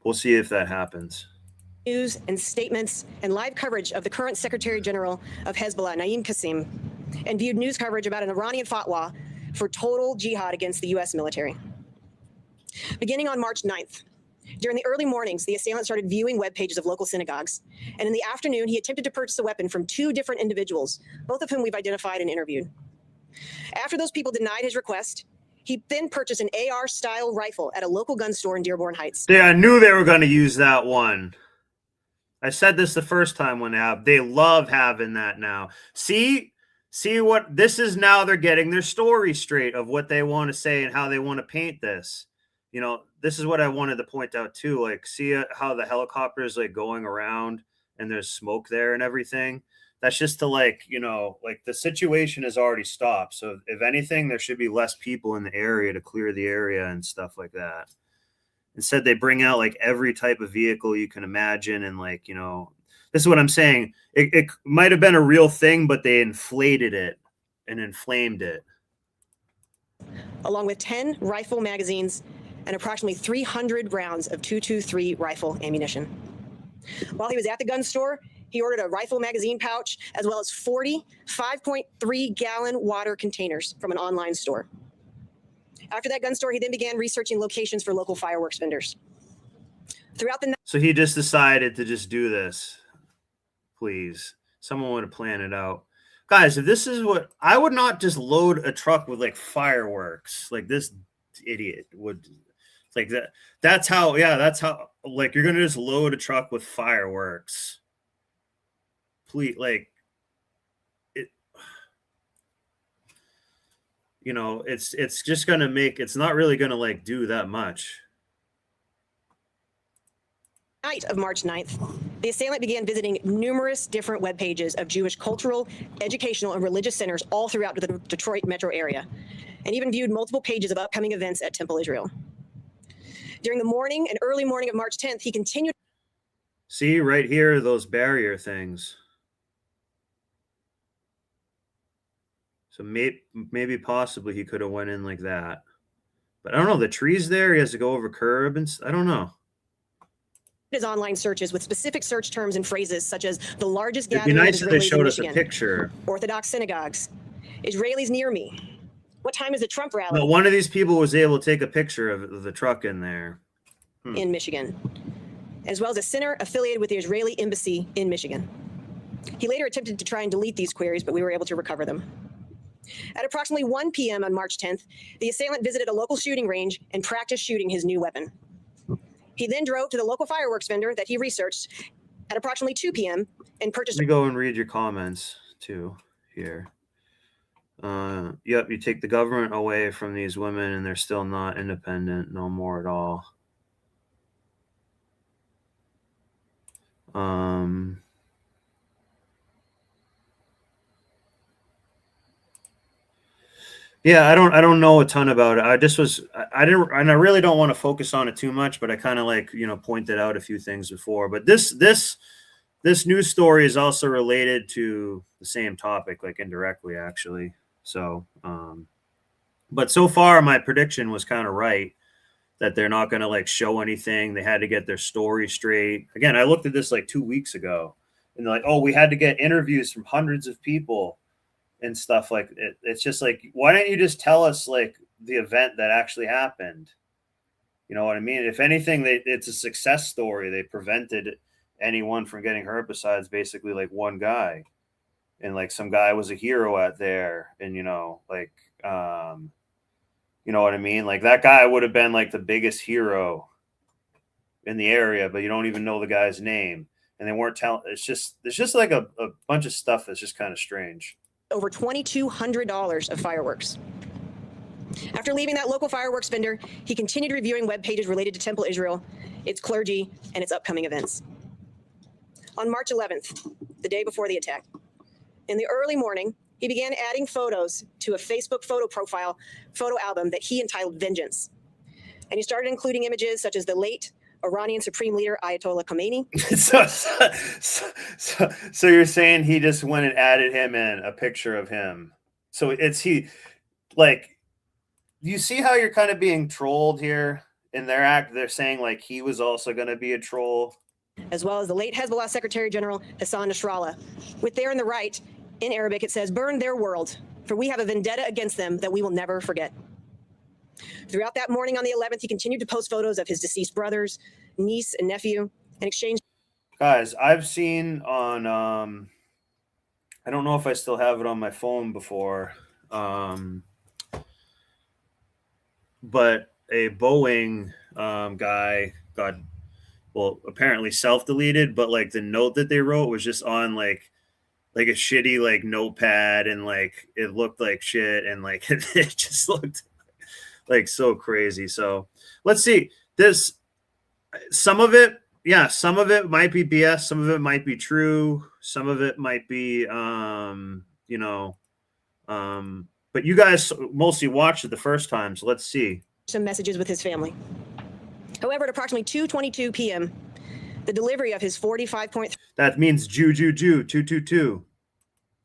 We'll see if that happens. News and statements and live coverage of the current Secretary General of Hezbollah, Naim Qassem, and viewed news coverage about an Iranian fatwa for total jihad against the U.S. military. Beginning on March 9th, during the early mornings, the assailant started viewing web pages of local synagogues, and in the afternoon, he attempted to purchase a weapon from 2 different individuals, both of whom we've identified and interviewed. After those people denied his request, he then purchased an AR-style rifle at a local gun store in Dearborn Heights. Yeah, I knew they were going to use that one. I said this the first time when they love having that now. See what this is now. They're getting their story straight of what they want to say and how they want to paint this. You know, this is what I wanted to point out too. Like, see how the helicopter is like going around and there's smoke there and everything. That's just to like, you know, like the situation has already stopped. So if anything, there should be less people in the area to clear the area and stuff like that. Instead, they bring out like every type of vehicle you can imagine. And like, you know, this is what I'm saying. It might have been a real thing, but they inflated it and inflamed it. Along with 10 rifle magazines and approximately 300 rounds of .223 rifle ammunition. While he was at the gun store, he ordered a rifle magazine pouch, as well as 40 5.3-gallon water containers from an online store. After that gun store, he then began researching locations for local fireworks vendors. Throughout the night. So he just decided to just do this. Please, someone would have planned it out. Guys, if this is what, I would not just load a truck with like fireworks like this idiot would. Like that. That's how, yeah, that's how, like, you're going to just load a truck with fireworks. Please, like, it, you know, it's just going to make, it's not really going to like do that much. Night of March 9th, the assailant began visiting numerous different web pages of Jewish cultural, educational, and religious centers all throughout the Detroit metro area, and even viewed multiple pages of upcoming events at Temple Israel. During the morning and early morning of March 10th, he continued. See right here, those barrier things. So maybe possibly he could have went in like that. But I don't know, the trees there, he has to go over curb and I don't know. His online searches with specific search terms and phrases such as the largest It'd be gathering nice of if they Israelis showed in us a Michigan, picture. Orthodox synagogues, Israelis near me. What time is the Trump rally? No, one of these people was able to take a picture of the truck in there. In Michigan, as well as a center affiliated with the Israeli embassy in Michigan. He later attempted to try and delete these queries, but we were able to recover them. At approximately 1 p.m. on March 10th, the assailant visited a local shooting range and practiced shooting his new weapon. He then drove to the local fireworks vendor that he researched at approximately 2 p.m. and purchased. Let me go and read your comments too here. Yep, you take the government away from these women and they're still not independent no more at all. Yeah, I don't know a ton about it. I really don't want to focus on it too much, but I kind of like, you know, pointed out a few things before. But this news story is also related to the same topic, like indirectly actually. So, but so far my prediction was kind of right that they're not going to like show anything. They had to get their story straight. Again, I looked at this like 2 weeks ago and they're like, oh, we had to get interviews from hundreds of people and stuff like it. It's just like, why don't you just tell us like the event that actually happened? You know what I mean? If anything, it's a success story. They prevented anyone from getting hurt besides basically like one guy. And like some guy was a hero out there. And, you know, like, you know what I mean? Like that guy would have been like the biggest hero in the area, but you don't even know the guy's name. And they weren't telling. There's just like a bunch of stuff that's just kind of strange. Over $2,200 of fireworks. After leaving that local fireworks vendor, he continued reviewing web pages related to Temple Israel, its clergy, and its upcoming events. On March 11th, the day before the attack, in the early morning, he began adding photos to a Facebook photo album that he entitled Vengeance. And he started including images such as the late Iranian Supreme Leader Ayatollah Khomeini. So you're saying he just went and added him in a picture of him. So you see how you're kind of being trolled here in their act? They're saying like he was also going to be a troll. As well as the late Hezbollah Secretary General Hassan Nasrallah. With there in the right, in Arabic, it says, "Burn their world, for we have a vendetta against them that we will never forget." Throughout that morning on the 11th, he continued to post photos of his deceased brothers, niece, and nephew, and exchanged. Guys, I've seen on, I don't know if I still have it on my phone before, but a Boeing guy got, well, apparently self-deleted, but like the note that they wrote was just on like a shitty like notepad, and like it looked like shit, and like it just looked like so crazy. So let's see this. Some of it might be BS. Some of it might be true. Some of it might be, but you guys mostly watched it the first time. So let's see. Some messages with his family. However, at approximately 2:22 p.m., the delivery of his 45.3 That means Jew 222.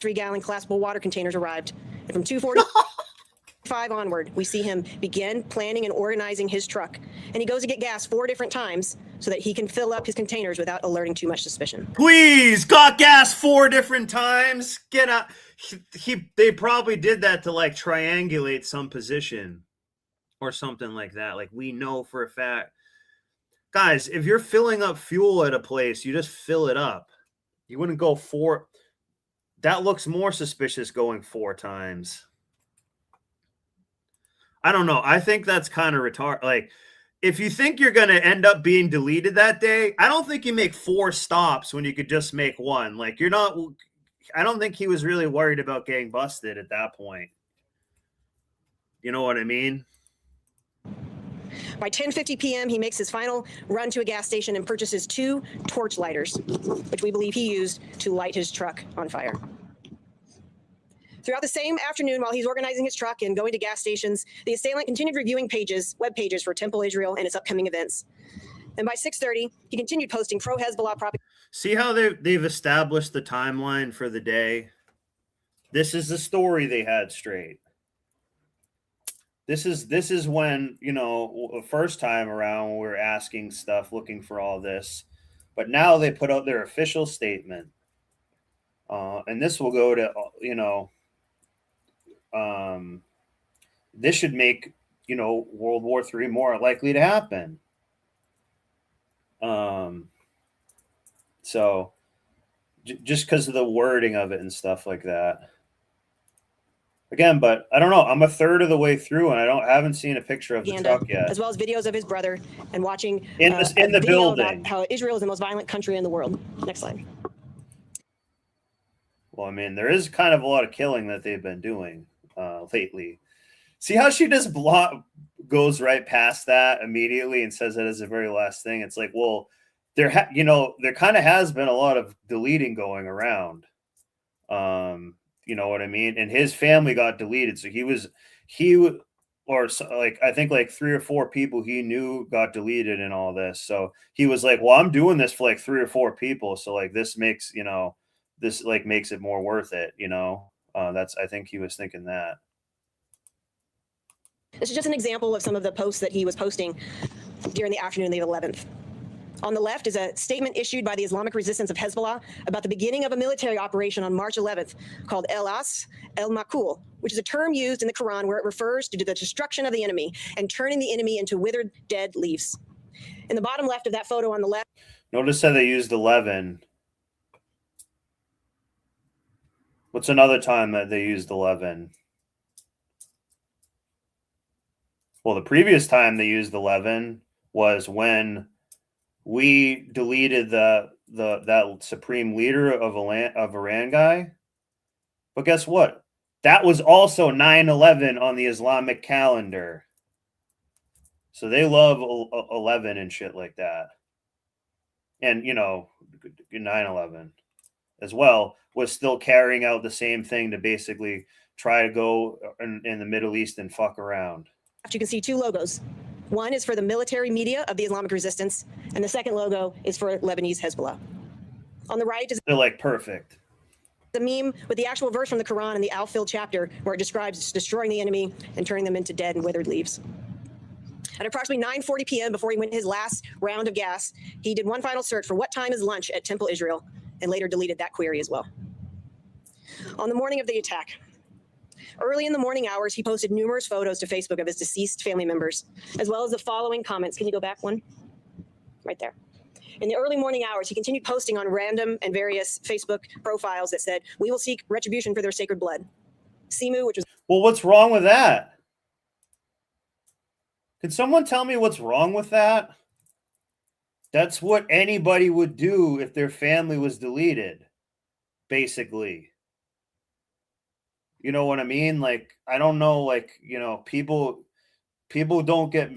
3-gallon collapsible water containers arrived. And from 2:45 onward, we see him begin planning and organizing his truck. And he goes to get gas 4 different times so that he can fill up his containers without alerting too much suspicion. Please, got gas 4 different times. Get out. They probably did that to like triangulate some position or something like that. Like we know for a fact. Guys, if you're filling up fuel at a place, you just fill it up. You wouldn't go 4. That looks more suspicious going 4 times. I don't know. I think that's kind of retarded. Like, if you think you're going to end up being deleted that day, I don't think you make 4 stops when you could just make 1. Like, you're not, I don't think he was really worried about getting busted at that point. You know what I mean? By 10:50 p.m., he makes his final run to a gas station and purchases 2 torch lighters, which we believe he used to light his truck on fire. Throughout the same afternoon, while he's organizing his truck and going to gas stations, the assailant continued reviewing web pages for Temple Israel and its upcoming events. And by 6:30, he continued posting pro-Hezbollah propaganda. See how they've established the timeline for the day? This is the story they had straight. This is when, the first time around we were asking stuff, looking for all this. But now they put out their official statement. And this will go to, this should make, World War III more likely to happen. So just because of the wording of it and stuff like that. Again, but I don't know. I'm a third of the way through, and I haven't seen a picture of the truck yet. As well as videos of his brother and watching in the building how Israel is the most violent country in the world. Next slide. Well, I mean, there is kind of a lot of killing that they've been doing lately. See how she just goes right past that immediately and says it as the very last thing. It's like, well, there kind of has been a lot of deleting going around. You know what I mean? And his family got deleted. So I think like 3 or 4 people he knew got deleted in all this. So he was like, well, I'm doing this for like 3 or 4 people. So like this makes, this like makes it more worth it. I think he was thinking that. This is just an example of some of the posts that he was posting during the afternoon of the 11th. On the left is a statement issued by the Islamic Resistance of Hezbollah about the beginning of a military operation on March 11th called El As El Makul, which is a term used in the Quran where it refers to the destruction of the enemy and turning the enemy into withered, dead leaves. In the bottom left of that photo on the left. Notice how they used 11. What's another time that they used 11? Well, the previous time they used 11 was when we deleted that supreme leader of Iran guy. But guess what? That was also 9/11 on the Islamic calendar. So they love 11 and shit like that. And, 9/11 as well was still carrying out the same thing to basically try to go in the Middle East and fuck around. You can see two logos. One is for the military media of the Islamic resistance, and the second logo is for Lebanese Hezbollah. On the right is They're like perfect. the meme with the actual verse from the Quran in the Al-Fil chapter, where it describes destroying the enemy and turning them into dead and withered leaves. At approximately 9:40 p.m., before he went his last round of gas, he did one final search for what time is lunch at Temple Israel, and later deleted that query as well. On the morning of the attack, early in the morning hours, he posted numerous photos to Facebook of his deceased family members, as well as the following comments. Can you go back one? Right there. In the early morning hours, he continued posting on random and various Facebook profiles that said, "We will seek retribution for their sacred blood." Simu, which was... Well, what's wrong with that? Could someone tell me what's wrong with that? That's what anybody would do if their family was deleted, basically. You know what I mean? Like, I don't know, like, people don't get,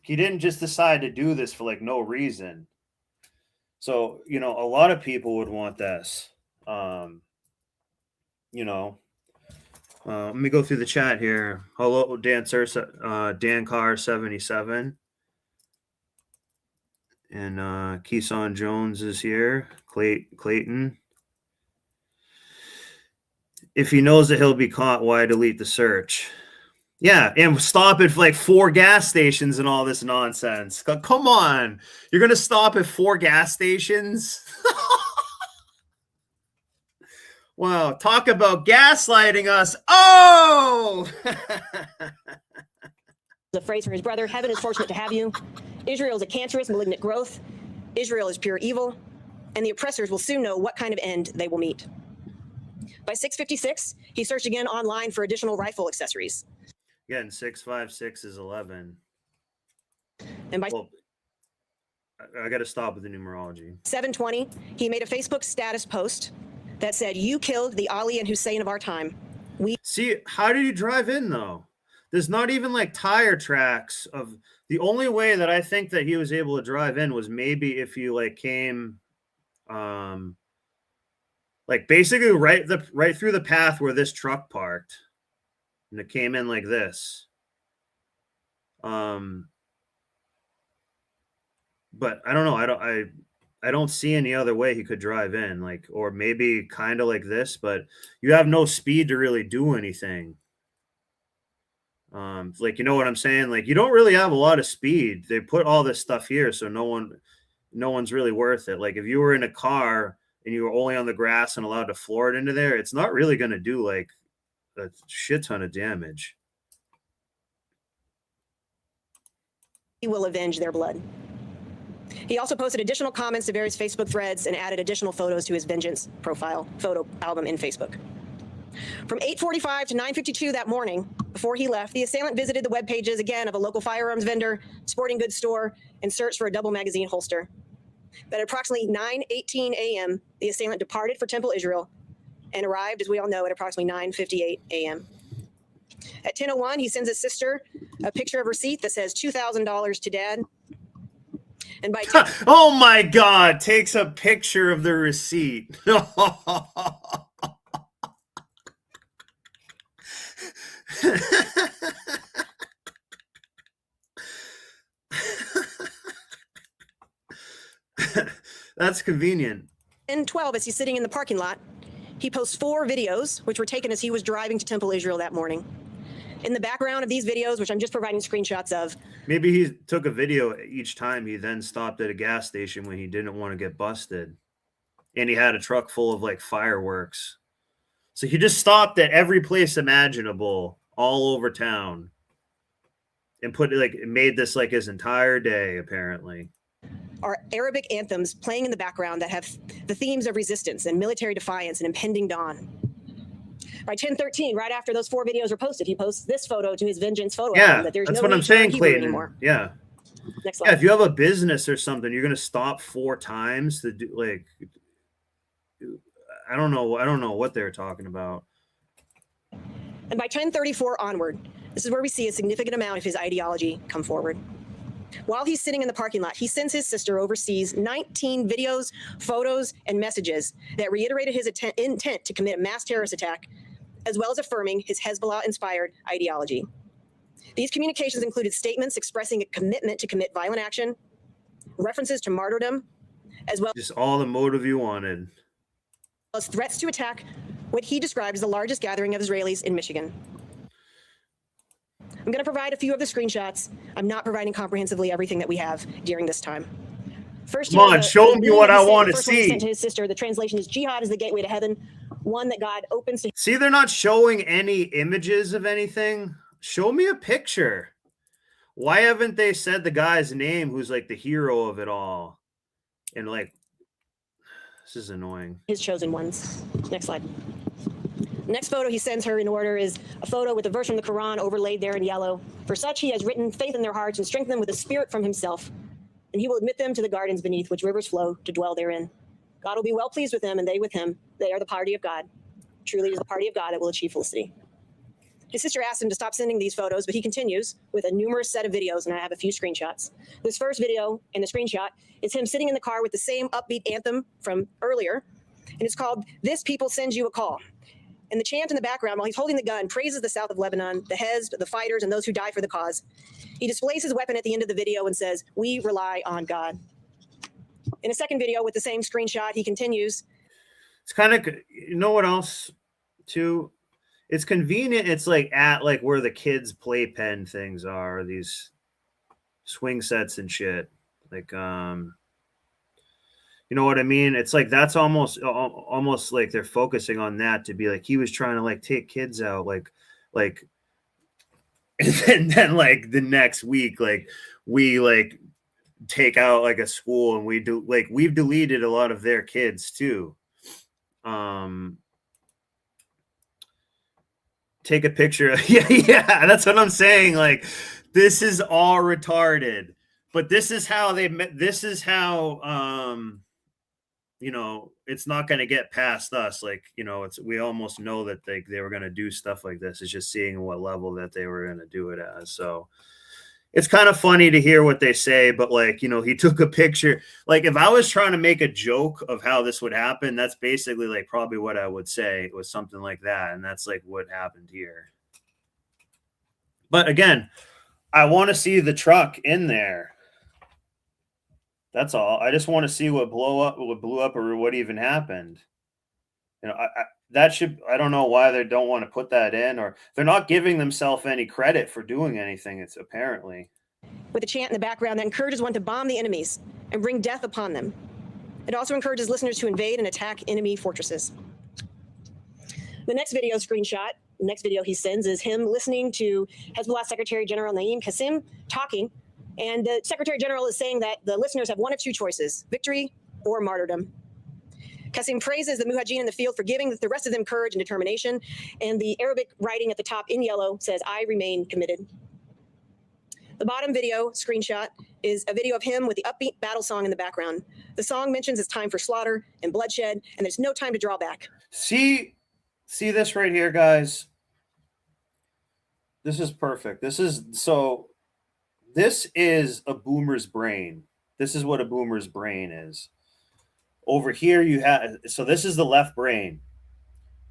he didn't just decide to do this for like no reason. So, a lot of people would want this. Let me go through the chat here. Hello, Dan Carr 77. And Keeson Jones is here. Clayton. If he knows that he'll be caught, why delete the search? Yeah, and stop at like 4 gas stations and all this nonsense. Come on. You're going to stop at 4 gas stations? Wow, talk about gaslighting us. Oh! The phrase for his brother, "Heaven is fortunate to have you. Israel is a cancerous, malignant growth. Israel is pure evil. And the oppressors will soon know what kind of end they will meet." By 6:56, he searched again online for additional rifle accessories. Again, 656 is 11. And by I got to stop with the numerology. 7:20, he made a Facebook status post that said, "You killed the Ali and Hussein of our time." See, how did you drive in though? There's not even like tire tracks of. The only way that I think that he was able to drive in was maybe if you like came, like basically right through the path where this truck parked, and it came in like this. But I don't know. I don't see any other way he could drive in, like, or maybe kind of like this, but you have no speed to really do anything. Like, you know what I'm saying? Like, you don't really have a lot of speed. They put all this stuff here, so no one's really worth it. Like, if you were in a car and you were only on the grass and allowed to floor it into there, it's not really going to do like a shit ton of damage. He will avenge their blood. He also posted additional comments to various Facebook threads and added additional photos to his vengeance profile photo album in Facebook. From 8:45 to 9:52 that morning, before he left, the assailant visited the web pages again of a local firearms vendor, sporting goods store, and searched for a double magazine holster. But at approximately 9:18 a.m., the assailant departed for Temple Israel and arrived, as we all know, at approximately 9:58 a.m. At 10:01, he sends his sister a picture of a receipt that says $2,000 to dad. And by oh my God, takes a picture of the receipt. That's convenient. And 12, as he's sitting in the parking lot, he posts 4 videos, which were taken as he was driving to Temple Israel that morning. In the background of these videos, which I'm just providing screenshots of. Maybe he took a video each time he then stopped at a gas station when he didn't want to get busted. And he had a truck full of like fireworks. So he just stopped at every place imaginable all over town and made this like his entire day, apparently. Are Arabic anthems playing in the background that have the themes of resistance and military defiance and impending dawn. By 10:13, right after those 4 videos were posted, he posts this photo to his vengeance photo album that there's that's no what I'm need to learn saying, Hebrew Clayton. anymore. Yeah. Next Yeah, slide. if you have a business or something, you're gonna stop 4 times to do like. I don't know what they're talking about. And by 1034 onward, this is where we see a significant amount of his ideology come forward. While he's sitting in the parking lot, he sends his sister overseas 19 videos, photos, and messages that reiterated his intent to commit a mass terrorist attack, as well as affirming his Hezbollah-inspired ideology. These communications included statements expressing a commitment to commit violent action, references to martyrdom, as well Just all the motive you wanted. as threats to attack what he described as the largest gathering of Israelis in Michigan. I'm going to provide a few of the screenshots. I'm not providing comprehensively everything that we have during this time. First, Come on, show me what I want to First one he see. sent to his sister. The translation is "Jihad is the gateway to heaven, one that God opens to." See, they're not showing any images of anything. Show me a picture. Why haven't they said the guy's name who's like the hero of it all? And like, this is annoying. His chosen ones. Next slide. Next photo he sends her in order is a photo with a verse from the Quran overlaid there in yellow. For such he has written faith in their hearts and strengthened them with a spirit from himself. And he will admit them to the gardens beneath which rivers flow to dwell therein. God will be well pleased with them and they with him. They are the party of God. Truly it is the party of God that will achieve felicity. His sister asked him to stop sending these photos, but he continues with a numerous set of videos, and I have a few screenshots. This first video and the screenshot is him sitting in the car with the same upbeat anthem from earlier, and it's called "This People Sends You a Call." And the chant in the background, while he's holding the gun, praises the south of Lebanon, the Hezb, the fighters, and those who die for the cause. He displays his weapon at the end of the video and says, "We rely on God." In a second video with the same screenshot, he continues. It's kind of, you know what else too? It's convenient. It's like at like where the kids' playpen things are, these swing sets and shit. Like, you know what I mean? It's like that's almost like they're focusing on that to be like he was trying to like take kids out, like, and then like the next week, like we like take out like a school and we do like we've deleted a lot of their kids too. Take a picture. Yeah, that's what I'm saying. Like, this is all retarded, but this is how you know, it's not going to get past us. Like, you know, we almost know that they were going to do stuff like this. It's just seeing what level that they were going to do it as. So it's kind of funny to hear what they say, but like, you know, he took a picture. Like if I was trying to make a joke of how this would happen, that's basically like probably what I would say. It was something like that. And that's like what happened here. But again, I want to see the truck in there. That's all. I just want to see what blew up, or what even happened. You know, I don't know why they don't want to put that in, or they're not giving themselves any credit for doing anything. It's apparently With a chant in the background that encourages one to bomb the enemies and bring death upon them. It also encourages listeners to invade and attack enemy fortresses. The next video screenshot, the next video he sends is him listening to Hezbollah Secretary General Naim Qasem talking. And the Secretary General is saying that the listeners have one of two choices, victory or martyrdom. Qasem praises the Mujahideen in the field for giving the rest of them courage and determination. And the Arabic writing at the top in yellow says, "I remain committed." The bottom video screenshot is a video of him with the upbeat battle song in the background. The song mentions it's time for slaughter and bloodshed, and there's no time to draw back. See this right here, guys. This is perfect. This is a boomer's brain. This is what a boomer's brain is. Over here you have, so this is the left brain.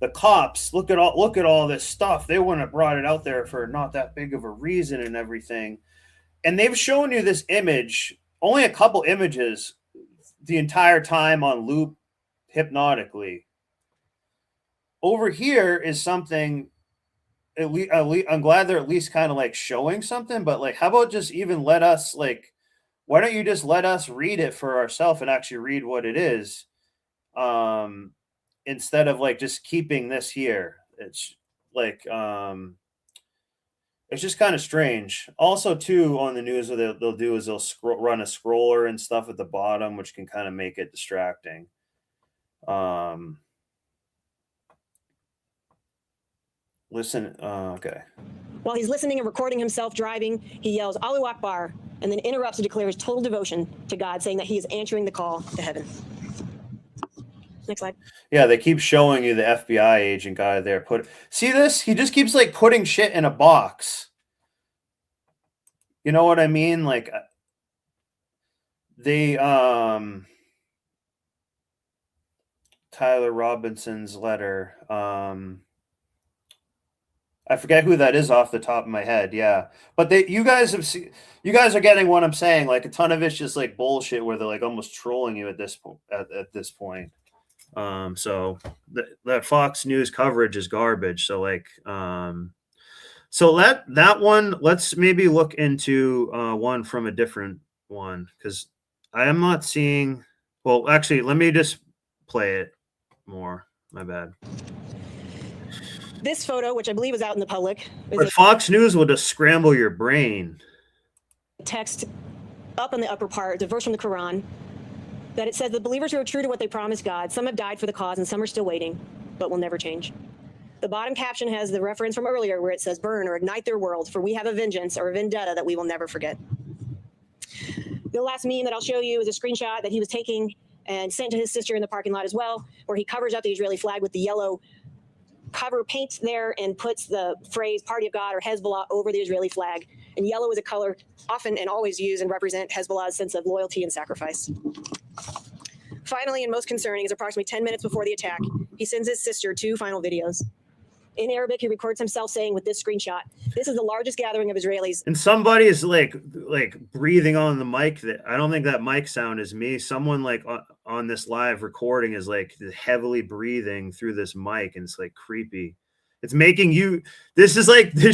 The cops, look at all this stuff. They wouldn't have brought it out there for not that big of a reason and everything. And they've shown you this image, only a couple images, the entire time on loop hypnotically. Over here is something, at least I'm glad they're at least kind of like showing something, but like, how about just even let us like, why don't you just let us read it for ourselves and actually read what it is, instead of like just keeping this here. It's like, it's just kind of strange. Also, too, on the news, what they'll do is they'll run a scroller and stuff at the bottom, which can kind of make it distracting. Listen. Okay. While he's listening and recording himself driving, he yells, Allahu Akbar, and then interrupts and declares total devotion to God, saying that he is answering the call to heaven. Next slide. Yeah, they keep showing you the FBI agent guy there. See this? He just keeps like putting shit in a box. You know what I mean? Like they Tyler Robinson's letter. I forget who that is off the top of my head. Yeah, but you guys are getting what I'm saying. Like a ton of it's just like bullshit where they're like almost trolling you at this point. So that Fox News coverage is garbage. So like, so that one, let's maybe look into one from a different one because I am not seeing. Well, actually, let me just play it more. My bad. This photo, which I believe is out in the public, is But Fox News will just scramble your brain. text up on the upper part, the verse from the Quran, that it says the believers who are true to what they promised God, some have died for the cause and some are still waiting, but will never change. The bottom caption has the reference from earlier where it says burn or ignite their world, for we have a vengeance or a vendetta that we will never forget. The last meme that I'll show you is a screenshot that he was taking and sent to his sister in the parking lot as well, where he covers up the Israeli flag with the yellow cover paint there and puts the phrase Party of God or Hezbollah over the Israeli flag. And yellow is a color often and always used and represent Hezbollah's sense of loyalty and sacrifice. Finally, and most concerning, is approximately 10 minutes before the attack, he sends his sister 2 final videos. In Arabic, he records himself saying with this screenshot, "This is the largest gathering of Israelis." And somebody is like breathing on the mic. That I don't think that mic sound is me. Someone like on this live recording is like heavily breathing through this mic, and it's like creepy. It's making you. This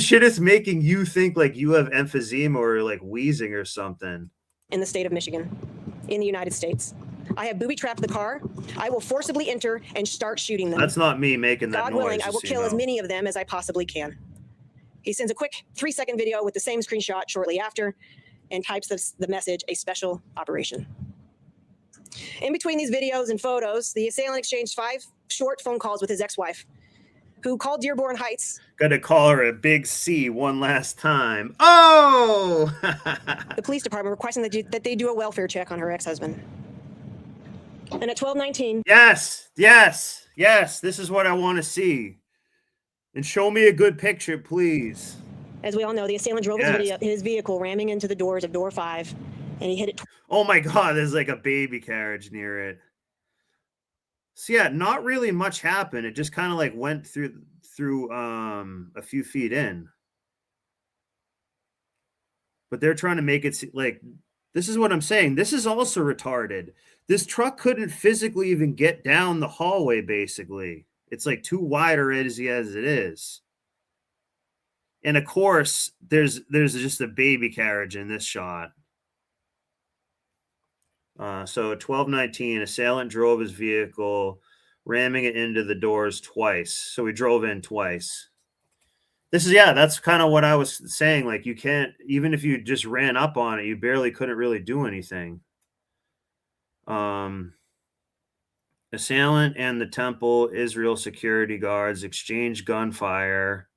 shit is making you think like you have emphysema or like wheezing or something. In the state of Michigan, in the United States. I have booby-trapped the car. I will forcibly enter and start shooting them. That's not me making that God noise. willing, I will just so kill you as know. many of them as I possibly can. He sends a quick 3-second video with the same screenshot shortly after and types the message, a special operation. In between these videos and photos, the assailant exchanged 5 short phone calls with his ex-wife, who called Dearborn Heights. Gotta call her a big C one last time. Oh! The police department requesting that they do a welfare check on her ex-husband. And at 12:19, Yes. This is what I want to see. And show me a good picture, please. as we all know, the assailant drove Yes. his vehicle ramming into the doors of door 5, and he hit it. Oh my God, there's like a baby carriage near it. So yeah, not really much happened. It just kind of like went through a few feet in. But they're trying to make it like, this is what I'm saying. This is also retarded. This truck couldn't physically even get down the hallway, basically. It's like too wide already as it is. And of course, there's just a baby carriage in this shot. So at 12:19, assailant drove his vehicle, ramming it into the doors twice. So he drove in twice. That's kind of what I was saying. Like you can't, even if you just ran up on it, you barely couldn't really do anything. Assailant and the Temple Israel security guards exchanged gunfire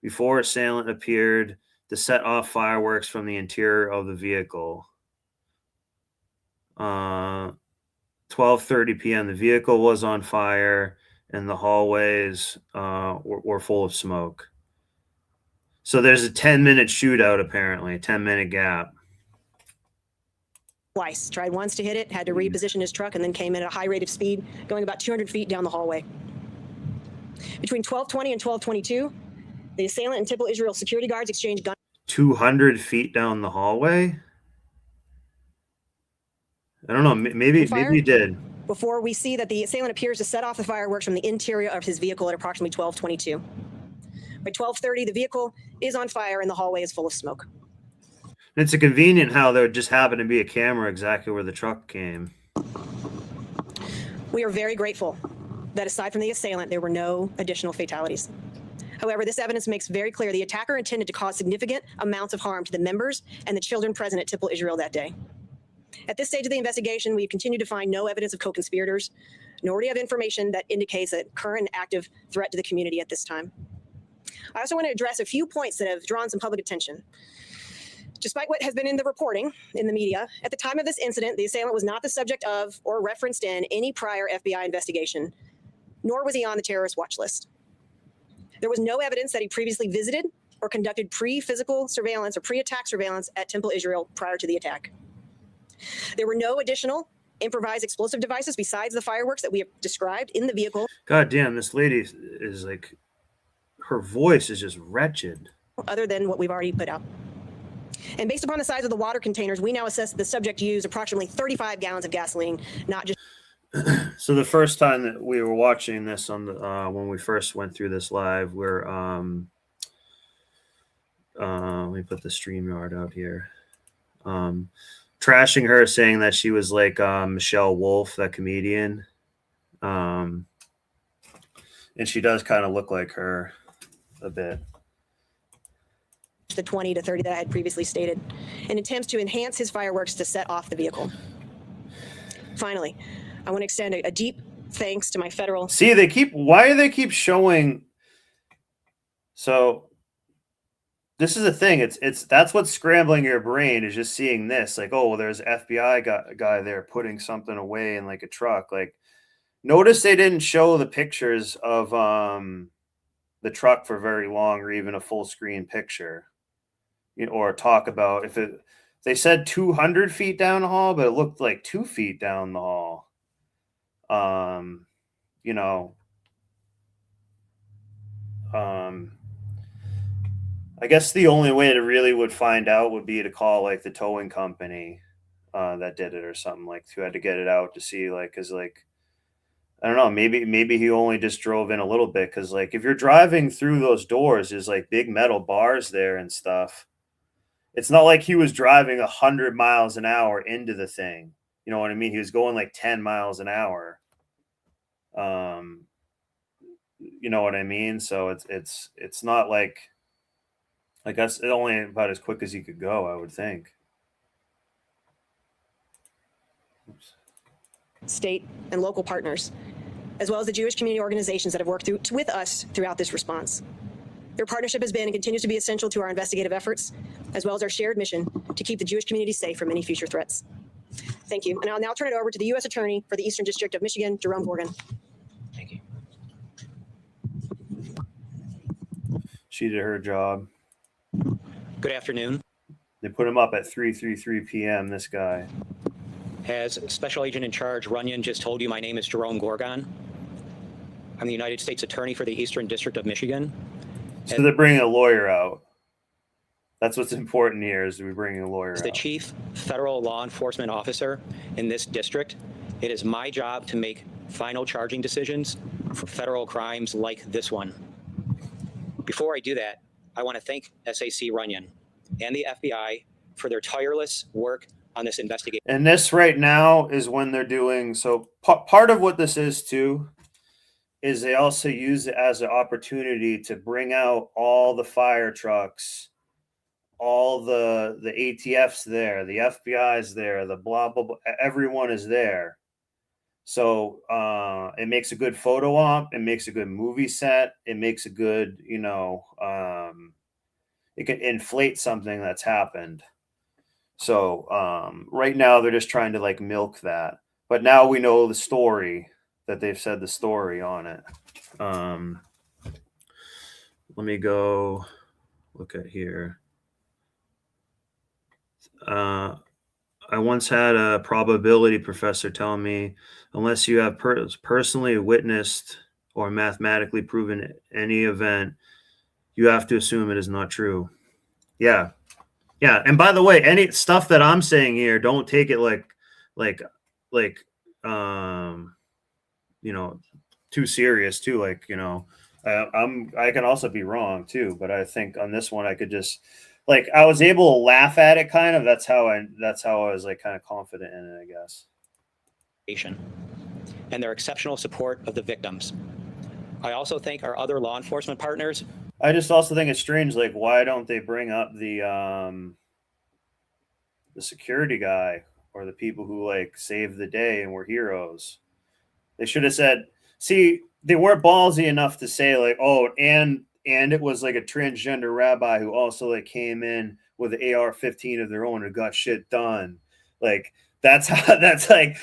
before assailant appeared to set off fireworks from the interior of the vehicle. 12:30 p.m. The vehicle was on fire and the hallways were full of smoke. So there's a 10-minute shootout, apparently, a 10-minute gap. Twice. Tried once to hit it, had to reposition his truck, and then came in at a high rate of speed, going about 200 feet down the hallway. Between 12:20 and 12:22, the assailant and Temple Israel security guards exchanged guns. 200 feet down the hallway? I don't know. Maybe he did. Before we see that the assailant appears to set off the fireworks from the interior of his vehicle at approximately 12:22. By 12:30, the vehicle is on fire and the hallway is full of smoke. It's a convenient how there just happened to be a camera exactly where the truck came. We are very grateful that aside from the assailant, there were no additional fatalities. However, this evidence makes very clear the attacker intended to cause significant amounts of harm to the members and the children present at Temple Israel that day. At this stage of the investigation, we continue to find no evidence of co-conspirators, nor do we have information that indicates a current active threat to the community at this time. I also want to address a few points that have drawn some public attention. Despite what has been in the reporting in the media, at the time of this incident, the assailant was not the subject of or referenced in any prior FBI investigation, nor was he on the terrorist watch list. There was no evidence that he previously visited or conducted pre-physical surveillance or pre-attack surveillance at Temple Israel prior to the attack. There were no additional improvised explosive devices besides the fireworks that we have described in the vehicle. God damn, this lady is like, her voice is just wretched. Other than what we've already put out. And based upon the size of the water containers, we now assess the subject used approximately 35 gallons of gasoline, not just. So the first time that we were watching this on the when we first went through this live, we're let me put the StreamYard out here. Trashing her, saying that she was like Michelle Wolf, that comedian. And she does kind of look like her a bit. The 20 to 30 that I had previously stated, in attempts to enhance his fireworks to set off the vehicle. Finally, I want to extend a deep thanks to my federal. See, why do they keep showing? So this is the thing. It's that's what's scrambling your brain, is just seeing this. Like, oh, well, there's an FBI guy there putting something away in like a truck. Like, notice they didn't show the pictures of the truck for very long, or even a full screen picture. Or talk about if they said 200 feet down the hall, but it looked like 2 feet down the hall. I guess the only way to really would find out would be to call like the towing company that did it or something, like who had to get it out to see, like, cause like, I don't know, maybe he only just drove in a little bit. Cause like, if you're driving through those doors, there's like big metal bars there and stuff. It's not like he was driving 100 miles an hour into the thing. You know what I mean? He was going like 10 miles an hour. You know what I mean? So it's not like that's only about as quick as he could go, I would think. Oops. State and local partners, as well as the Jewish community organizations that have worked with us throughout this response. Their partnership has been and continues to be essential to our investigative efforts, as well as our shared mission to keep the Jewish community safe from any future threats. Thank you. And I'll now turn it over to the U.S. Attorney for the Eastern District of Michigan, Jerome Gorgon. Thank you. She did her job. Good afternoon. They put him up at 3:33 p.m., this guy. As Special Agent in Charge Runyon just told you, my name is Jerome Gorgon. I'm the United States Attorney for the Eastern District of Michigan. So they're bringing a lawyer out. That's what's important here, is we're bringing a lawyer out. As the Chief Federal Law Enforcement Officer in this district, it is my job to make final charging decisions for federal crimes like this one. Before I do that, I want to thank SAC Runyon and the FBI for their tireless work on this investigation. And this right now is when they're doing, so part of what this is too, is they also use it as an opportunity to bring out all the fire trucks, all the ATFs there, the FBI's there, the blah, blah, blah, everyone is there. So it makes a good photo op. It makes a good movie set. It makes a good, it can inflate something that's happened. So right now they're just trying to like milk that. But now we know the story, that they've said the story on it. Let me go look at here. I once had a probability professor tell me, unless you have personally witnessed or mathematically proven any event, you have to assume it is not true. Yeah. Yeah. And by the way, any stuff that I'm saying here, don't take it too serious too. I can also be wrong too, but I think on this one, I could just, I was able to laugh at it kind of. That's how I was like kind of confident in it, I guess. And their exceptional support of the victims. I also thank our other law enforcement partners. I just also think it's strange, why don't they bring up the security guy or the people who saved the day and were heroes? They should have said, see, they weren't ballsy enough to say and and it was like a transgender rabbi who also like came in with an AR-15 of their own and got shit done. Like that's how that's like.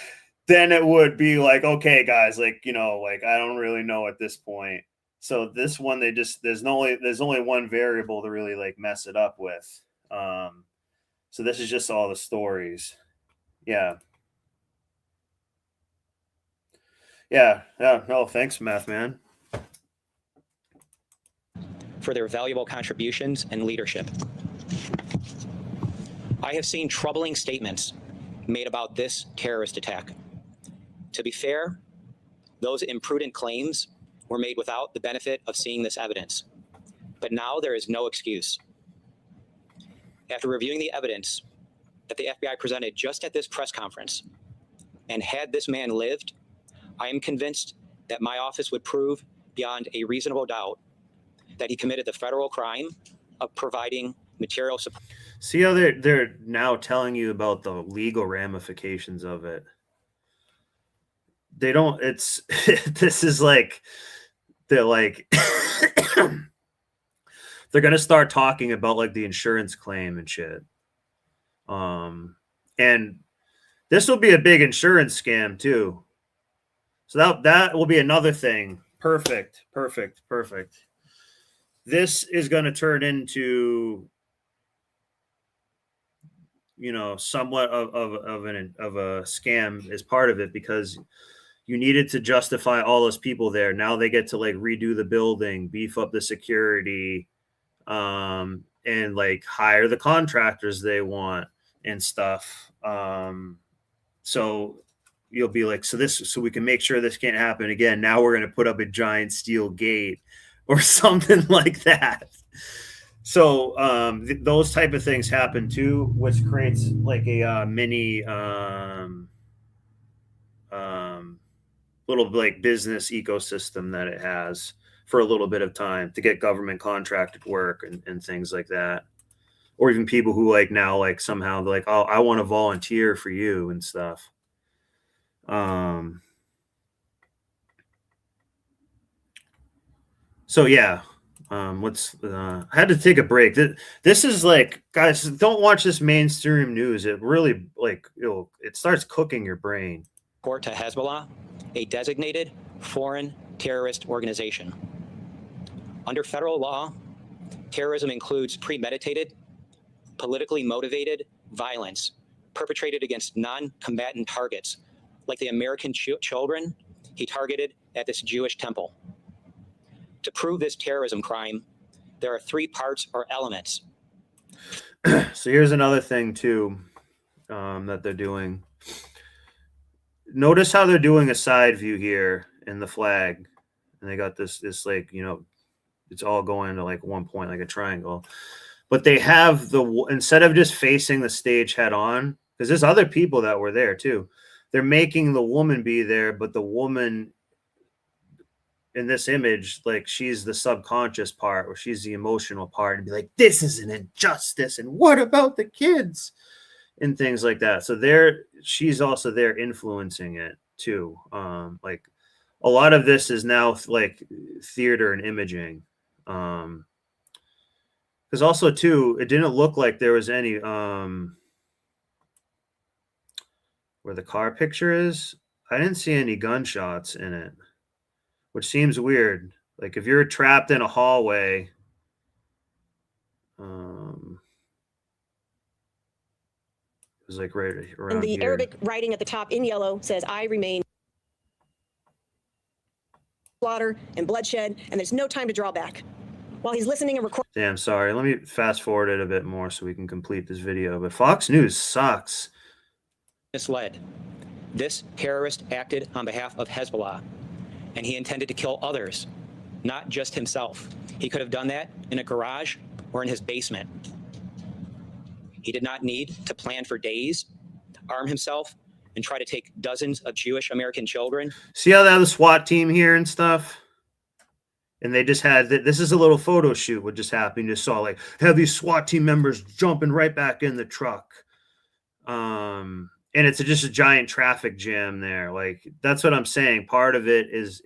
Then it would be like, okay, guys, like, you know, like I don't really know at this point. So this one, they just there's only one variable to really like mess it up with. So this is just all the stories. Yeah. No, thanks, Math Man. For their valuable contributions and leadership. I have seen troubling statements made about this terrorist attack. To be fair, those imprudent claims were made without the benefit of seeing this evidence. But now there is no excuse. After reviewing the evidence that the FBI presented just at this press conference, and had this man lived, I am convinced that my office would prove beyond a reasonable doubt that he committed the federal crime of providing material support. See how they're now telling you about the legal ramifications of it. They don't, it's, this is like, they're like, they're going to start talking about like the insurance claim and shit. And this will be a big insurance scam too. So that will be another thing. Perfect. This is going to turn into, you know, somewhat of a scam as part of it, because you needed to justify all those people there. Now they get to like redo the building, beef up the security, and like hire the contractors they want and stuff. So you'll be like, so we can make sure this can't happen again. Now we're going to put up a giant steel gate or something like that. So those type of things happen too, which creates like a mini little like business ecosystem that it has for a little bit of time to get government contracted work and things like that. Or even people who like now like somehow they're like, oh, I want to volunteer for you and stuff. So yeah. I had to take a break. This is like, guys, don't watch this mainstream news. It really like it starts cooking your brain. Support to Hezbollah, a designated foreign terrorist organization. Under federal law, terrorism includes premeditated, politically motivated violence perpetrated against non-combatant targets, like the American children he targeted at this Jewish temple. To prove this terrorism crime, there are 3 parts or elements. So here's another thing too that they're doing. Notice how they're doing a side view here in the flag, and they got this like, you know, it's all going to like one point, like a triangle. But they have instead of just facing the stage head on, because there's other people that were there too. They're making the woman be there, but the woman in this image, like she's the subconscious part, or she's the emotional part, and be like, this is an injustice, and what about the kids, and things like that. So she's also there influencing it too. Like a lot of this is now like theater and imaging. Because also too, it didn't look like there was any where the car picture is. I didn't see any gunshots in it, which seems weird. Like if you're trapped in a hallway, it was like right around And the here. Arabic writing at the top in yellow says, I remain slaughter and bloodshed, and there's no time to draw back. While he's listening and recording. Damn, sorry. Let me fast forward it a bit more so we can complete this video. But Fox News sucks. Misled. This terrorist acted on behalf of Hezbollah, and he intended to kill others, not just himself. He could have done that in a garage or in his basement. He did not need to plan for days, arm himself, and try to take dozens of Jewish American children. See how they have the SWAT team here and stuff? And they just had, this is a little photo shoot what just happened. You just saw like, have these SWAT team members jumping right back in the truck. And it's just a giant traffic jam there. Like, that's what I'm saying. Part of it is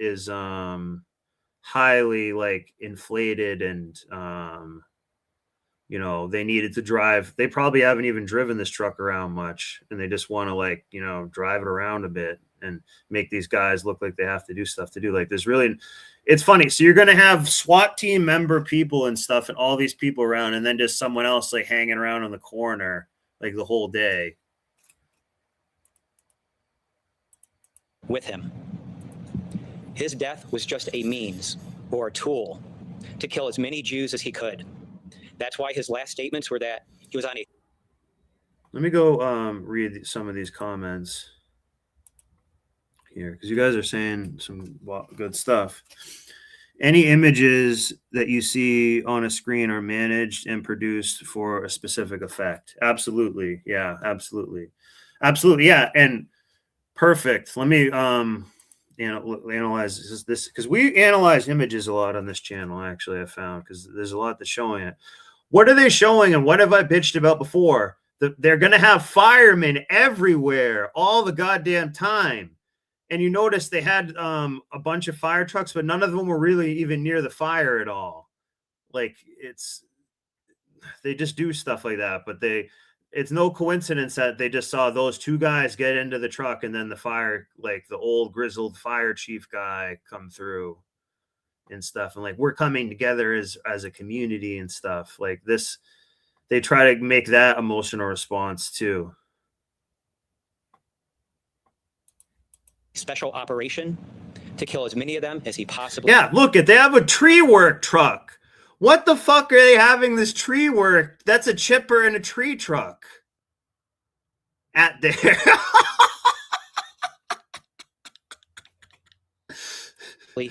highly like inflated and you know, they needed to drive. They probably haven't even driven this truck around much, and they just want to like, you know, drive it around a bit and make these guys look like they have to do stuff to do. Like there's really, it's funny. So you're going to have SWAT team member people and stuff and all these people around, and then just someone else like hanging around in the corner like the whole day. With him. His death was just a means or a tool to kill as many Jews as he could. That's why his last statements were that he was on a... Let me go read some of these comments here, because you guys are saying some good stuff. Any images that you see on a screen are managed and produced for a specific effect. Absolutely. Yeah, absolutely. Absolutely. Yeah. And perfect. Let me analyze this, because we analyze images a lot on this channel. Actually, I found, because there's a lot that's showing it. What are they showing, and what have I bitched about before? They're going to have firemen everywhere all the goddamn time. And you notice they had a bunch of fire trucks, but none of them were really even near the fire at all. Like they just do stuff like that, but it's no coincidence that they just saw those two guys get into the truck and then the fire, like the old grizzled fire chief guy come through and stuff. And like, we're coming together as a community and stuff like this. They try to make that emotional response too. Special operation to kill as many of them as he possibly... Yeah, look, they have a tree work truck. What the fuck are they having this tree work? That's a chipper and a tree truck at there.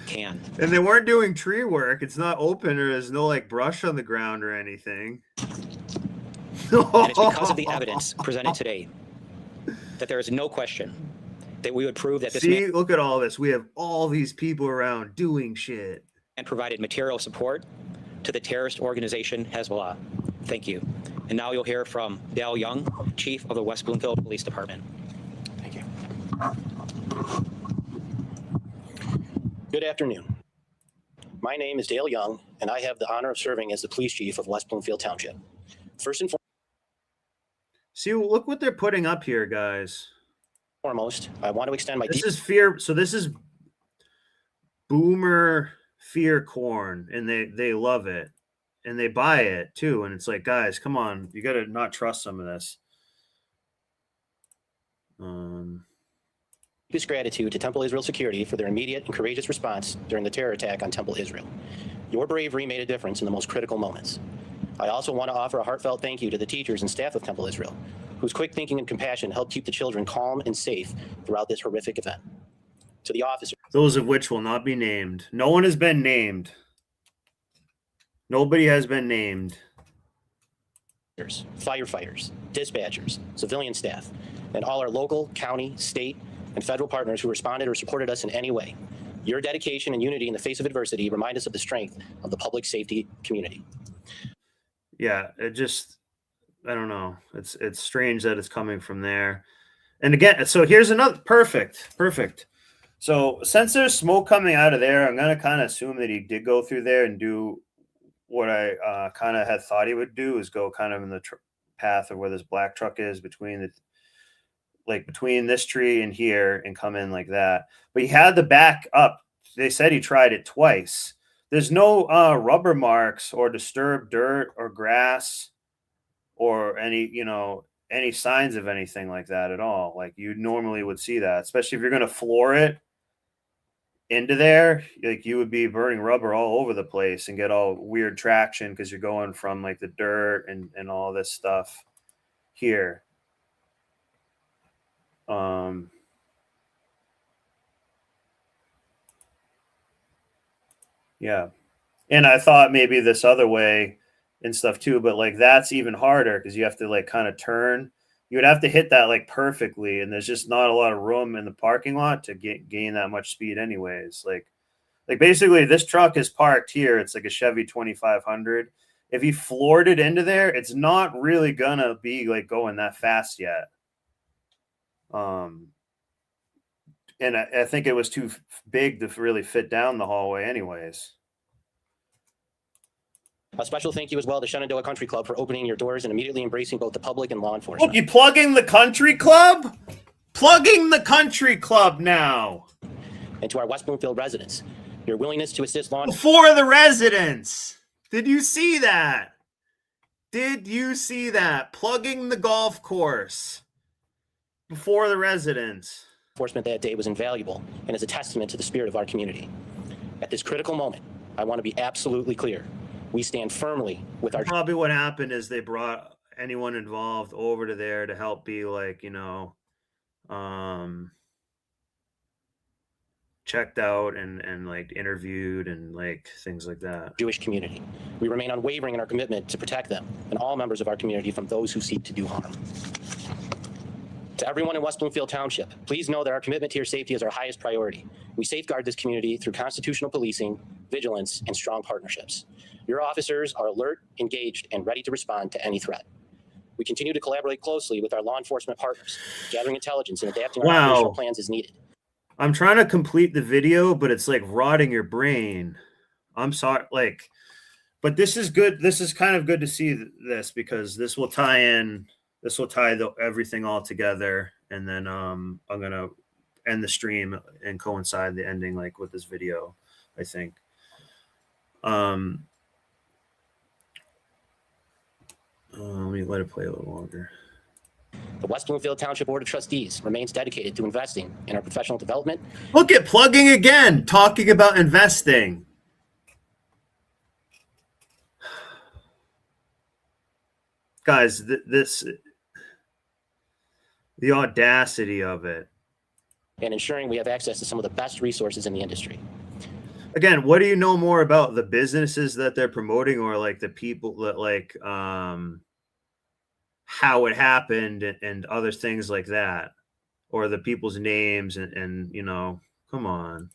Can. And they weren't doing tree work. It's not open, or there's no like brush on the ground or anything. And it's because of the evidence presented today that there is no question that we would prove that this man... look at all this. We have all these people around doing shit. And provided material support to the terrorist organization Hezbollah. Thank you. And now you'll hear from Dale Young, Chief of the West Bloomfield Police Department. Thank you. Good afternoon. My name is Dale Young, and I have the honor of serving as the police chief of West Bloomfield Township. First and See, look what they're putting up here, guys. foremost, I want to extend my... This is fear. So this is boomer fear corn, and they love it, and they buy it too. And it's like, guys, come on, you got to not trust some of this. deepest gratitude to Temple Israel Security for their immediate and courageous response during the terror attack on Temple Israel. Your bravery made a difference in the most critical moments. I also want to offer a heartfelt thank you to the teachers and staff of Temple Israel, whose quick thinking and compassion helped keep the children calm and safe throughout this horrific event. To the officers, those of which will not be named. No one has been named. Nobody has been named. Firefighters, dispatchers, civilian staff, and all our local, county, state, and federal partners who responded or supported us in any way. Your dedication and unity in the face of adversity remind us of the strength of the public safety community. Yeah, it just, I don't know. It's strange that it's coming from there. And again, so here's another, perfect. So since there's smoke coming out of there, I'm going to kind of assume that he did go through there and do what I kind of had thought he would do, is go kind of in the path of where this black truck is between this tree and here and come in like that. But he had the back up. They said he tried it twice. There's no rubber marks or disturbed dirt or grass or any signs of anything like that at all. Like you normally would see that, especially if you're going to floor it into there, like you would be burning rubber all over the place and get all weird traction because you're going from like the dirt and all this stuff here. Yeah. And I thought maybe this other way and stuff too, but like that's even harder because you have to like kind of turn. You would have to hit that like perfectly, and there's just not a lot of room in the parking lot to gain that much speed anyways. Like basically this truck is parked here. It's like a Chevy 2500. If he floored it into there, it's not really gonna be like going that fast yet. And I think it was too big to really fit down the hallway anyways. A special thank you as well to Shenandoah Country Club for opening your doors and immediately embracing both the public and law enforcement. Look, you plugging the country club? Plugging the country club now. And to our West Bloomfield residents, your willingness to assist law enforcement. For the residents. Did you see that? Did you see that? Plugging the golf course before the residents. Enforcement that day was invaluable and is a testament to the spirit of our community. At this critical moment, I want to be absolutely clear. We stand firmly with our. Probably what happened is they brought anyone involved over to there to help be like, checked out and like interviewed and like things like that. Jewish community. We remain unwavering in our commitment to protect them and all members of our community from those who seek to do harm. To everyone in West Bloomfield Township, please know that our commitment to your safety is our highest priority. We safeguard this community through constitutional policing, vigilance, and strong partnerships. Your officers are alert, engaged, and ready to respond to any threat. We continue to collaborate closely with our law enforcement partners, gathering intelligence and adapting our operational plans as needed. I'm trying to complete the video, but it's like rotting your brain. I'm sorry, but this is good. This is kind of good to see this because this will tie in. This will tie everything all together, and then I'm gonna end the stream and coincide the ending like with this video, I think. Let me let it play a little longer. The West Bloomfield Township Board of Trustees remains dedicated to investing in our professional development. Look at plugging again, talking about investing. Guys, the audacity of it. And ensuring we have access to some of the best resources in the industry. Again, what do you know more about the businesses that they're promoting or like the people that like how it happened and other things like that, or the people's names and come on.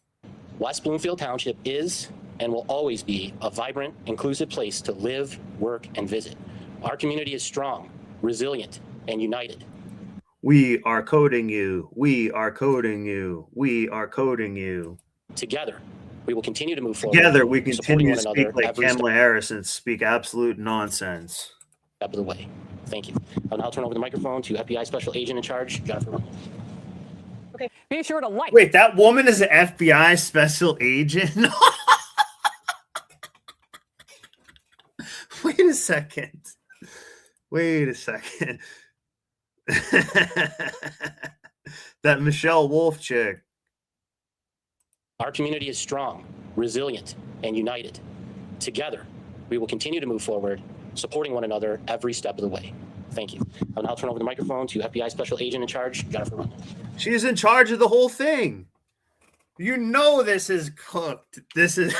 West Bloomfield Township is and will always be a vibrant, inclusive place to live, work, and visit. Our community is strong, resilient, and united. We are coding you. We are coding you. We are coding you. Together, we will continue to move forward. Together, we continue to speak like Kamala Harris and speak absolute nonsense. Step of the way. Thank you. I'll now turn over the microphone to FBI Special Agent in Charge, Jennifer. Okay, be sure to like. Wait, that woman is an FBI Special Agent? Wait a second. Wait a second. That Michelle Wolf chick. Our community is strong, resilient, and united. Together, we will continue to move forward, supporting one another every step of the way. Thank you. I'll now turn over the microphone to FBI Special Agent in Charge, Jennifer Rundle. She's in charge of the whole thing. You know this is cooked. This is...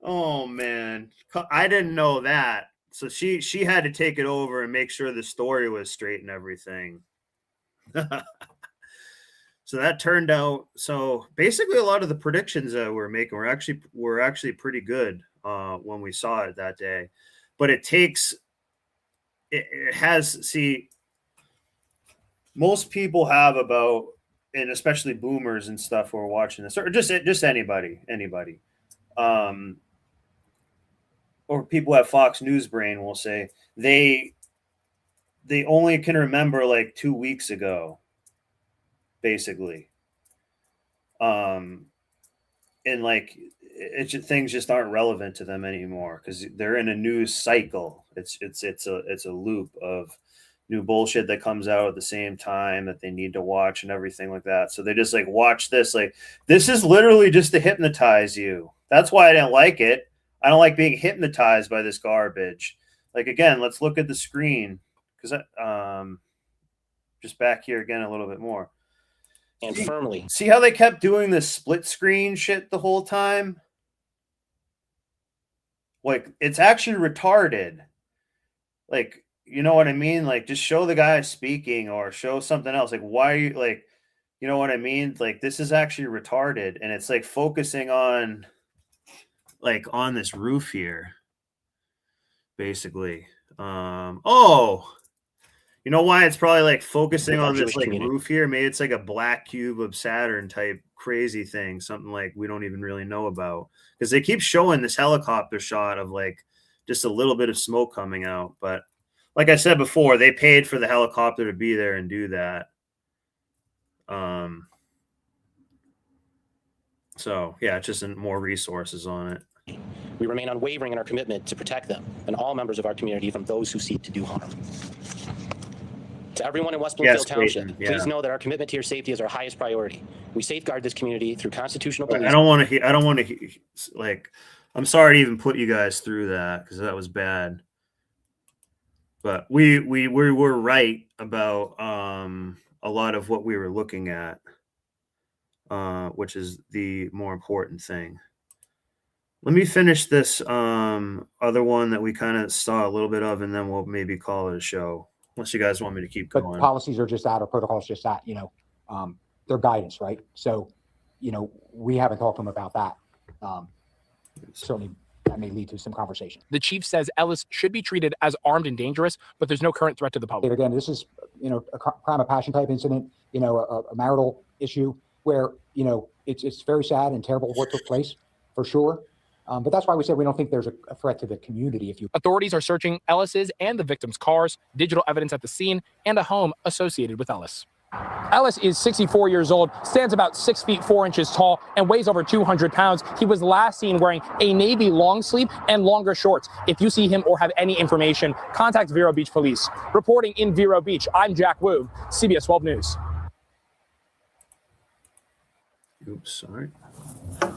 Oh, man. I didn't know that. So she had to take it over and make sure the story was straight and everything. So that turned out. So basically, a lot of the predictions that we're making were actually pretty good when we saw it that day. But it has. See, most people have about, and especially boomers and stuff who are watching this, or just anybody. Or people who have Fox News brain will say they only can remember like 2 weeks ago, basically. And like things just aren't relevant to them anymore because they're in a news cycle. It's a loop of new bullshit that comes out at the same time that they need to watch and everything like that. So they just like watch this. Like this is literally just to hypnotize you. That's why I didn't like it. I don't like being hypnotized by this garbage. Like, again, let's look at the screen because just back here again a little bit more. And firmly. See how they kept doing this split screen shit the whole time? Like, it's actually retarded. Like, you know what I mean? Like, just show the guy speaking or show something else. Like, why are you, like, you know what I mean? Like, this is actually retarded. And it's, like, focusing on... like on this roof here, basically. Oh, You know why it's probably like focusing With our on this Jewish like community. roof here? Maybe it's like a black cube of Saturn type crazy thing, something like we don't even really know about, because they keep showing this helicopter shot of like just a little bit of smoke coming out. But like I said before, they paid for the helicopter to be there and do that. So yeah, it's just more resources on it. We remain unwavering in our commitment to protect them and all members of our community from those who seek to do harm. To everyone in West Bloomfield Township, Clayton, yeah. please know that our commitment to your safety is our highest priority. We safeguard this community through constitutional police. I don't want to like, I'm sorry to even put you guys through that, because that was bad. But we were right about a lot of what we were looking at, which is the more important thing. Let me finish this other one that we kind of saw a little bit of, and then we'll maybe call it a show. Unless you guys want me to keep But going. policies are just that, or protocols just that, they're guidance, right? So, we haven't talked to them about that. Certainly that may lead to some conversation. The chief says Ellis should be treated as armed and dangerous, but there's no current threat to the public. Again, this is, a crime of passion type incident, a marital issue where, it's very sad and terrible what took place, for sure. But that's why we said we don't think there's a threat to the community. If you Authorities are searching Ellis's and the victim's cars, digital evidence at the scene, and a home associated with Ellis. Ellis is 64 years old, stands about 6 feet 4 inches tall, and weighs over 200 pounds. He was last seen wearing a navy long sleeve and longer shorts. If you see him or have any information, contact Vero Beach Police. Reporting in Vero Beach, I'm Jack Wu, CBS 12 News. Oops, sorry.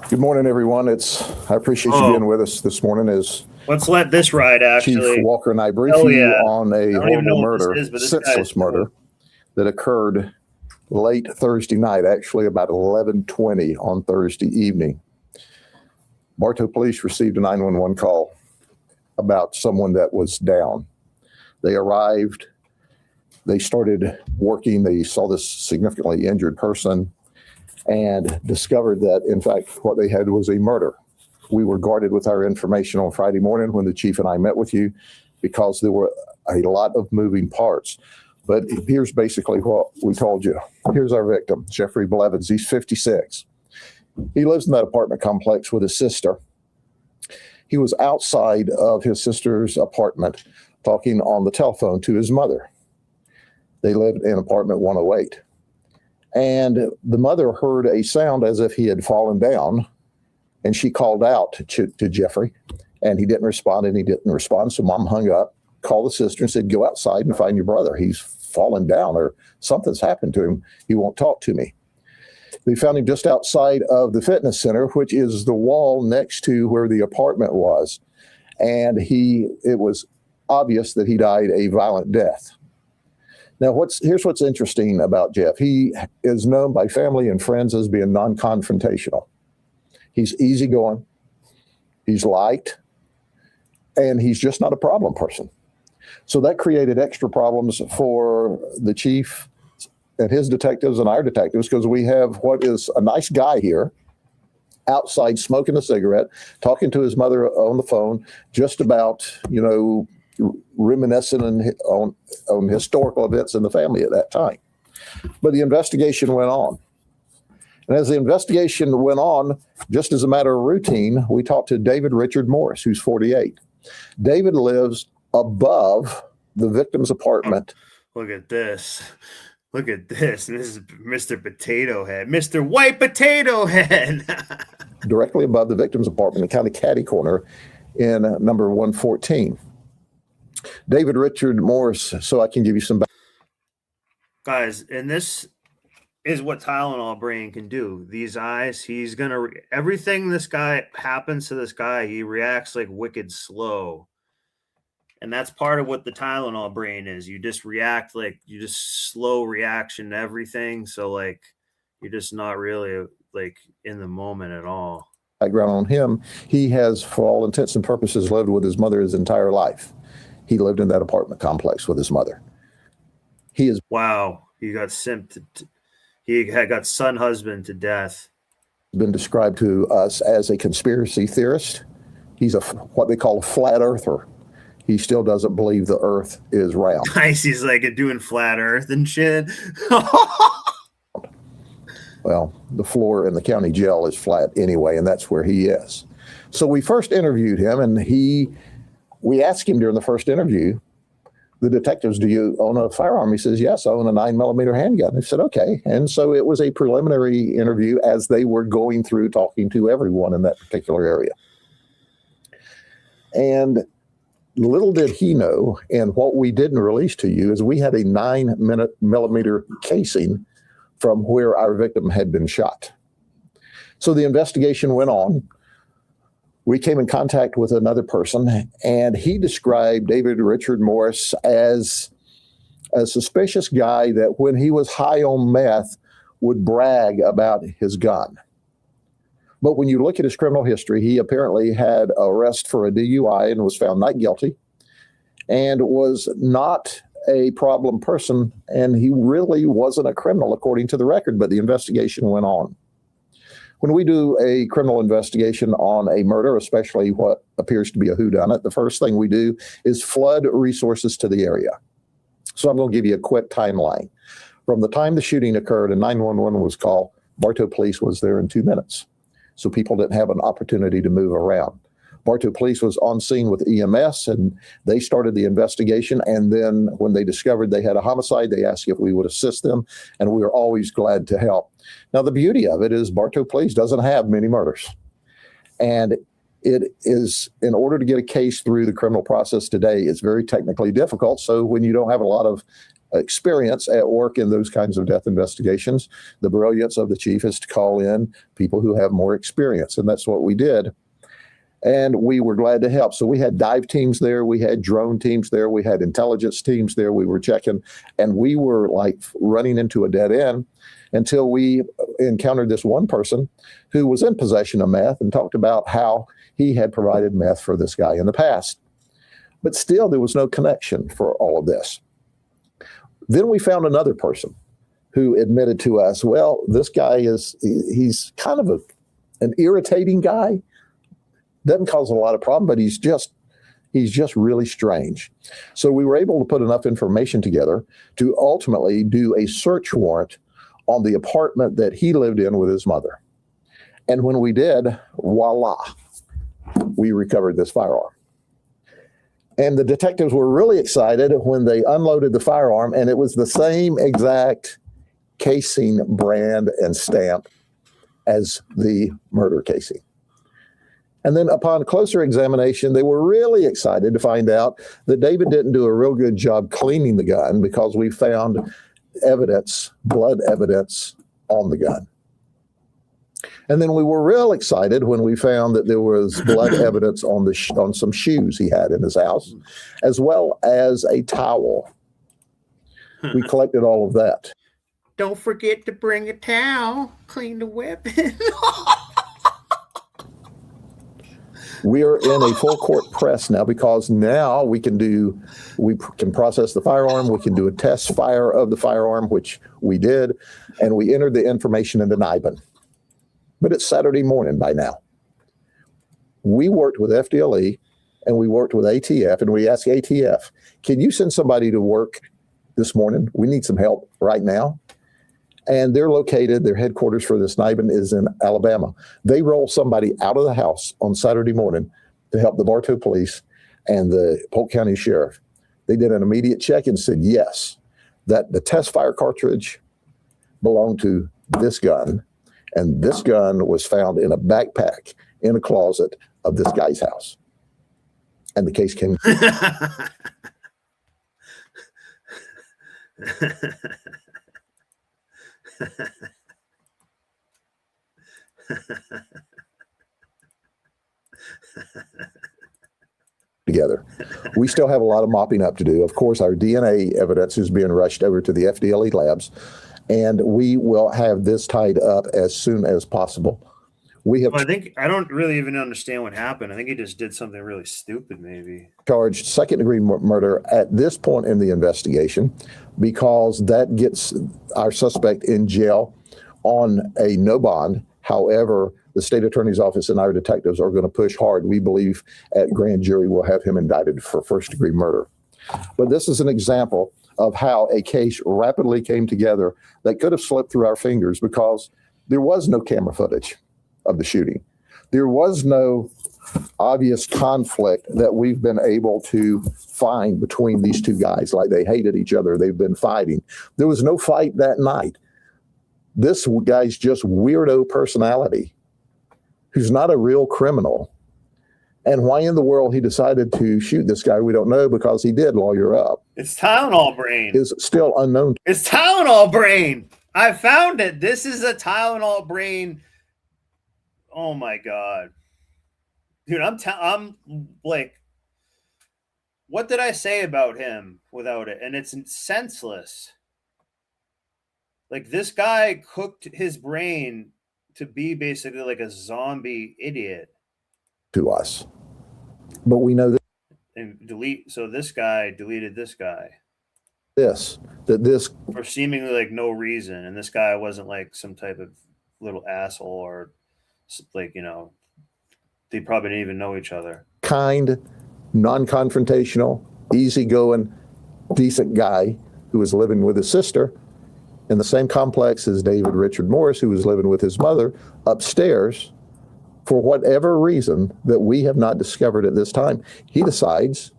Good morning, everyone. I appreciate you being with us this morning. As let's let this ride. Actually, Chief Walker and I brief you on a horrible murder, senseless murder that occurred late Thursday night, actually about 11:20 on Thursday evening. Bartow Police received a 911 call about someone that was down. They arrived. They started working. They saw this significantly injured person and discovered that, in fact, what they had was a murder. We were guarded with our information on Friday morning when the chief and I met with you, because there were a lot of moving parts. But here's basically what we told you. Here's our victim, Jeffrey Blevins. He's 56. He lives in that apartment complex with his sister. He was outside of his sister's apartment talking on the telephone to his mother. They lived in apartment 108. And the mother heard a sound as if he had fallen down, and she called out to Jeffrey, and he didn't respond, So mom hung up, called the sister and said, "Go outside and find your brother. He's fallen down, or something's happened to him. He won't talk to me." They found him just outside of the fitness center, which is the wall next to where the apartment was. And it was obvious that he died a violent death. Now, here's what's interesting about Jeff. He is known by family and friends as being non-confrontational. He's easygoing, he's liked, and he's just not a problem person. So that created extra problems for the chief and his detectives and our detectives, because we have what is a nice guy here outside smoking a cigarette, talking to his mother on the phone, just about, reminiscing on historical events in the family at that time. But the investigation went on. And as the investigation went on, just as a matter of routine, we talked to David Richard Morris, who's 48. David lives above the victim's apartment. Look at this. Look at this. This is Mr. Potato Head. Mr. White Potato Head. Directly above the victim's apartment in kind of catty corner in number 114. David Richard Morris, so I can give you some back. Guys, and this is what Tylenol brain can do. These eyes, he's going to, everything this guy happens to this guy, he reacts like wicked slow. And that's part of what the Tylenol brain is. You just react like, you just slow reaction to everything. So like, you're just not really like in the moment at all. Background on him, he has, for all intents and purposes, lived with his mother his entire life. He lived in that apartment complex with his mother. He is He got simped. He had got son husband to death. Been described to us as a conspiracy theorist. He's what they call a flat earther. He still doesn't believe the earth is round. He's like doing flat earth and shit. Well, the floor in the county jail is flat anyway, and that's where he is. So we first interviewed him, and we asked him during the first interview, the detectives, do you own a firearm? He says, yes, I own a 9mm handgun. They said, okay. And so it was a preliminary interview as they were going through talking to everyone in that particular area. And little did he know, and what we didn't release to you is we had a 9mm casing from where our victim had been shot. So the investigation went on. We came in contact with another person, and he described David Richard Morris as a suspicious guy that when he was high on meth would brag about his gun. But when you look at his criminal history, he apparently had arrest for a DUI and was found not guilty and was not a problem person, and he really wasn't a criminal according to the record, but the investigation went on. When we do a criminal investigation on a murder, especially what appears to be a whodunit, the first thing we do is flood resources to the area. So I'm going to give you a quick timeline. From the time the shooting occurred and 911 was called, Bartow Police was there in 2 minutes. So people didn't have an opportunity to move around. Bartow Police was on scene with EMS, and they started the investigation. And then when they discovered they had a homicide, they asked if we would assist them, and we were always glad to help. Now, the beauty of it is Bartow Police doesn't have many murders. And it is, in order to get a case through the criminal process today, it's very technically difficult. So when you don't have a lot of experience at work in those kinds of death investigations, the brilliance of the chief is to call in people who have more experience. And that's what we did. And we were glad to help. So we had dive teams there. We had drone teams there. We had intelligence teams there. We were checking, and we were like running into a dead end until we encountered this one person who was in possession of meth and talked about how he had provided meth for this guy in the past. But still, there was no connection for all of this. Then we found another person who admitted to us, well, this guy he's kind of an irritating guy. Doesn't cause a lot of problem, but he's just really strange. So we were able to put enough information together to ultimately do a search warrant on the apartment that he lived in with his mother. And when we did, voila, we recovered this firearm. And the detectives were really excited when they unloaded the firearm, and it was the same exact casing, brand, and stamp as the murder casing. And then upon closer examination, they were really excited to find out that David didn't do a real good job cleaning the gun because we found evidence, blood evidence on the gun. And then we were real excited when we found that there was blood evidence on some shoes he had in his house, as well as a towel. We collected all of that. Don't forget to bring a towel, clean the weapon. We are in a full court press now because now we can process the firearm. We can do a test fire of the firearm, which we did, and we entered the information into NIBIN. But it's Saturday morning by now. We worked with FDLE and we worked with ATF, and we asked ATF, can you send somebody to work this morning? We need some help right now. And they're located, their headquarters for this NIBIN is in Alabama. They roll somebody out of the house on Saturday morning to help the Bartow Police and the Polk County Sheriff. They did an immediate check and said, yes, that the test fire cartridge belonged to this gun, and this gun was found in a backpack in a closet of this guy's house. And the case came. Together. We still have a lot of mopping up to do. Of course, our DNA evidence is being rushed over to the FDLE labs, and we will have this tied up as soon as possible. I don't really even understand what happened. I think he just did something really stupid, maybe. Charged second-degree murder at this point in the investigation because that gets our suspect in jail on a no bond. However, the state attorney's office and our detectives are going to push hard. We believe at grand jury we'll have him indicted for first-degree murder. But this is an example of how a case rapidly came together that could have slipped through our fingers because there was no camera footage of the shooting. There was no obvious conflict that we've been able to find between these two guys, like they hated each other, they've been fighting. There was no fight that night. This guy's just weirdo personality who's not a real criminal. And why in the world he decided to shoot this guy, we don't know, because he did lawyer up. It's town hall brain. Is still unknown. It's town hall brain. I found it. This is a town hall brain. Oh my God. Dude, I'm like, what did I say about him without it? And it's senseless. Like, this guy cooked his brain to be basically like a zombie idiot. To us. But we know that. And so this guy deleted this guy. This for seemingly like no reason. And this guy wasn't like some type of little asshole or like, you know, they probably didn't even know each other. Kind, non-confrontational, easygoing, decent guy who was living with his sister in the same complex as David Richard Morris, who was living with his mother upstairs. For whatever reason that we have not discovered at this time, he decides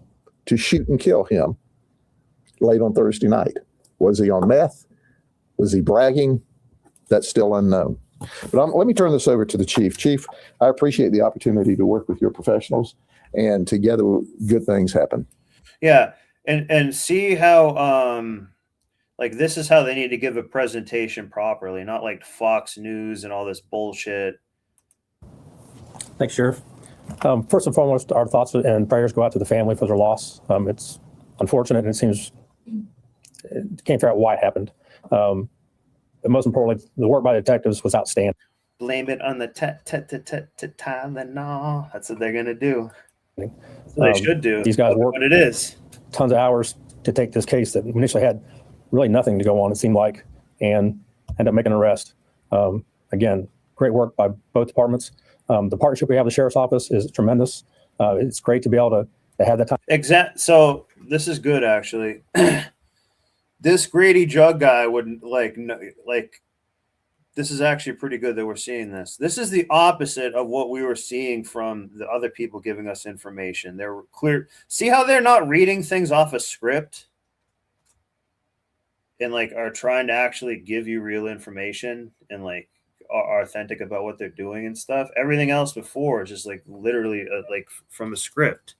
to shoot and kill him late on Thursday night. Was he on meth? Was he bragging? That's still unknown. But let me turn this over to the chief. Chief, I appreciate the opportunity to work with your professionals, and together good things happen. Yeah, and see how like this is how they need to give a presentation properly, not like Fox News and all this bullshit. Thanks, Sheriff. First and foremost, our thoughts and prayers go out to the family for their loss. It's unfortunate, and it seems can't figure out why it happened. But most importantly, the work by the detectives was outstanding. Blame it on the Tylenol. That's what they're gonna do. They should do. These guys worked what it is. Tons of hours to take this case that initially had really nothing to go on, it seemed like, and end up making an arrest. Again, great work by both departments. The partnership we have with the Sheriff's Office is tremendous. It's great to be able to have that time. So this is good, actually. This Grady Jug guy wouldn't like. This is actually pretty good that we're seeing this. This is the opposite of what we were seeing from the other people giving us information. They're clear. See how they're not reading things off a script and like are trying to actually give you real information and like are authentic about what they're doing and stuff. Everything else before is just like literally like from a script.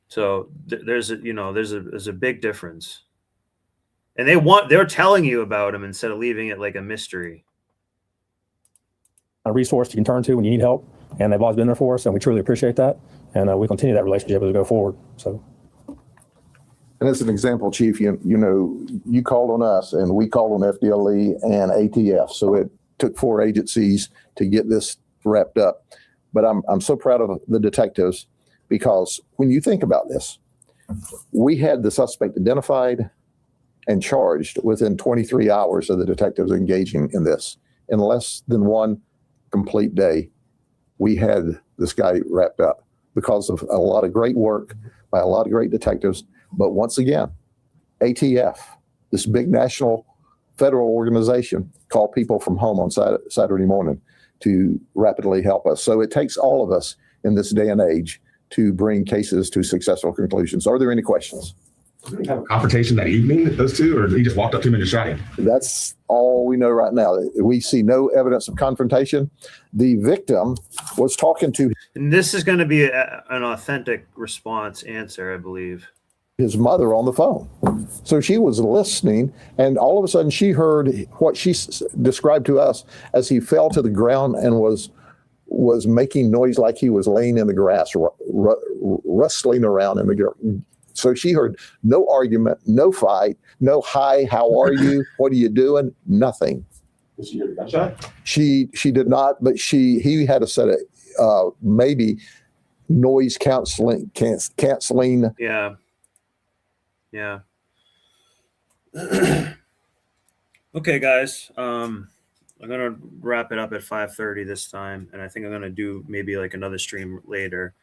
So there's a big difference, and they're telling you about them instead of leaving it like a mystery. A resource you can turn to when you need help, and they've always been there for us, and we truly appreciate that, and we continue that relationship as we go forward. So. And as an example, Chief, you called on us and we called on FDLE and ATF. So it took 4 agencies to get this wrapped up. But I'm so proud of the detectives because when you think about this, we had the suspect identified and charged within 23 hours of the detectives engaging in this. In less than one complete day, we had this guy wrapped up because of a lot of great work by a lot of great detectives. But once again, ATF, this big national federal organization, called people from home on Saturday morning to rapidly help us. So it takes all of us in this day and age to bring cases to successful conclusions. Are there any questions? Did they have a confrontation that evening, those two, or he just walked up to him and just shot him? That's all we know right now. We see no evidence of confrontation. The victim was talking to... And this is going to be an authentic response answer, I believe. His mother on the phone. So she was listening, and all of a sudden she heard what she described to us as he fell to the ground and was making noise like he was laying in the grass, rustling around in the ground. So she heard no argument, no fight, no hi, how are you, what are you doing, nothing. Did she hear the gunshot? She did not, but he had a set of maybe noise canceling. Yeah. Yeah. Okay, guys. I'm gonna wrap it up at 5:30 this time, and I think I'm gonna do maybe like another stream later.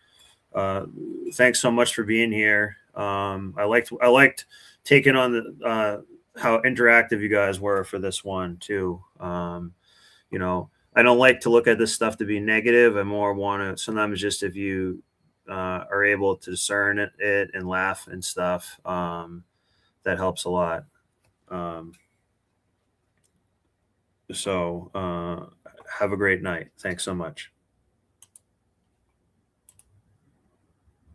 Thanks so much for being here. I liked taking on the how interactive you guys were for this one too. You know, I don't like to look at this stuff to be negative. I more want to sometimes just if you are able to discern it and laugh and stuff, that helps a lot. So have a great night. Thanks so much.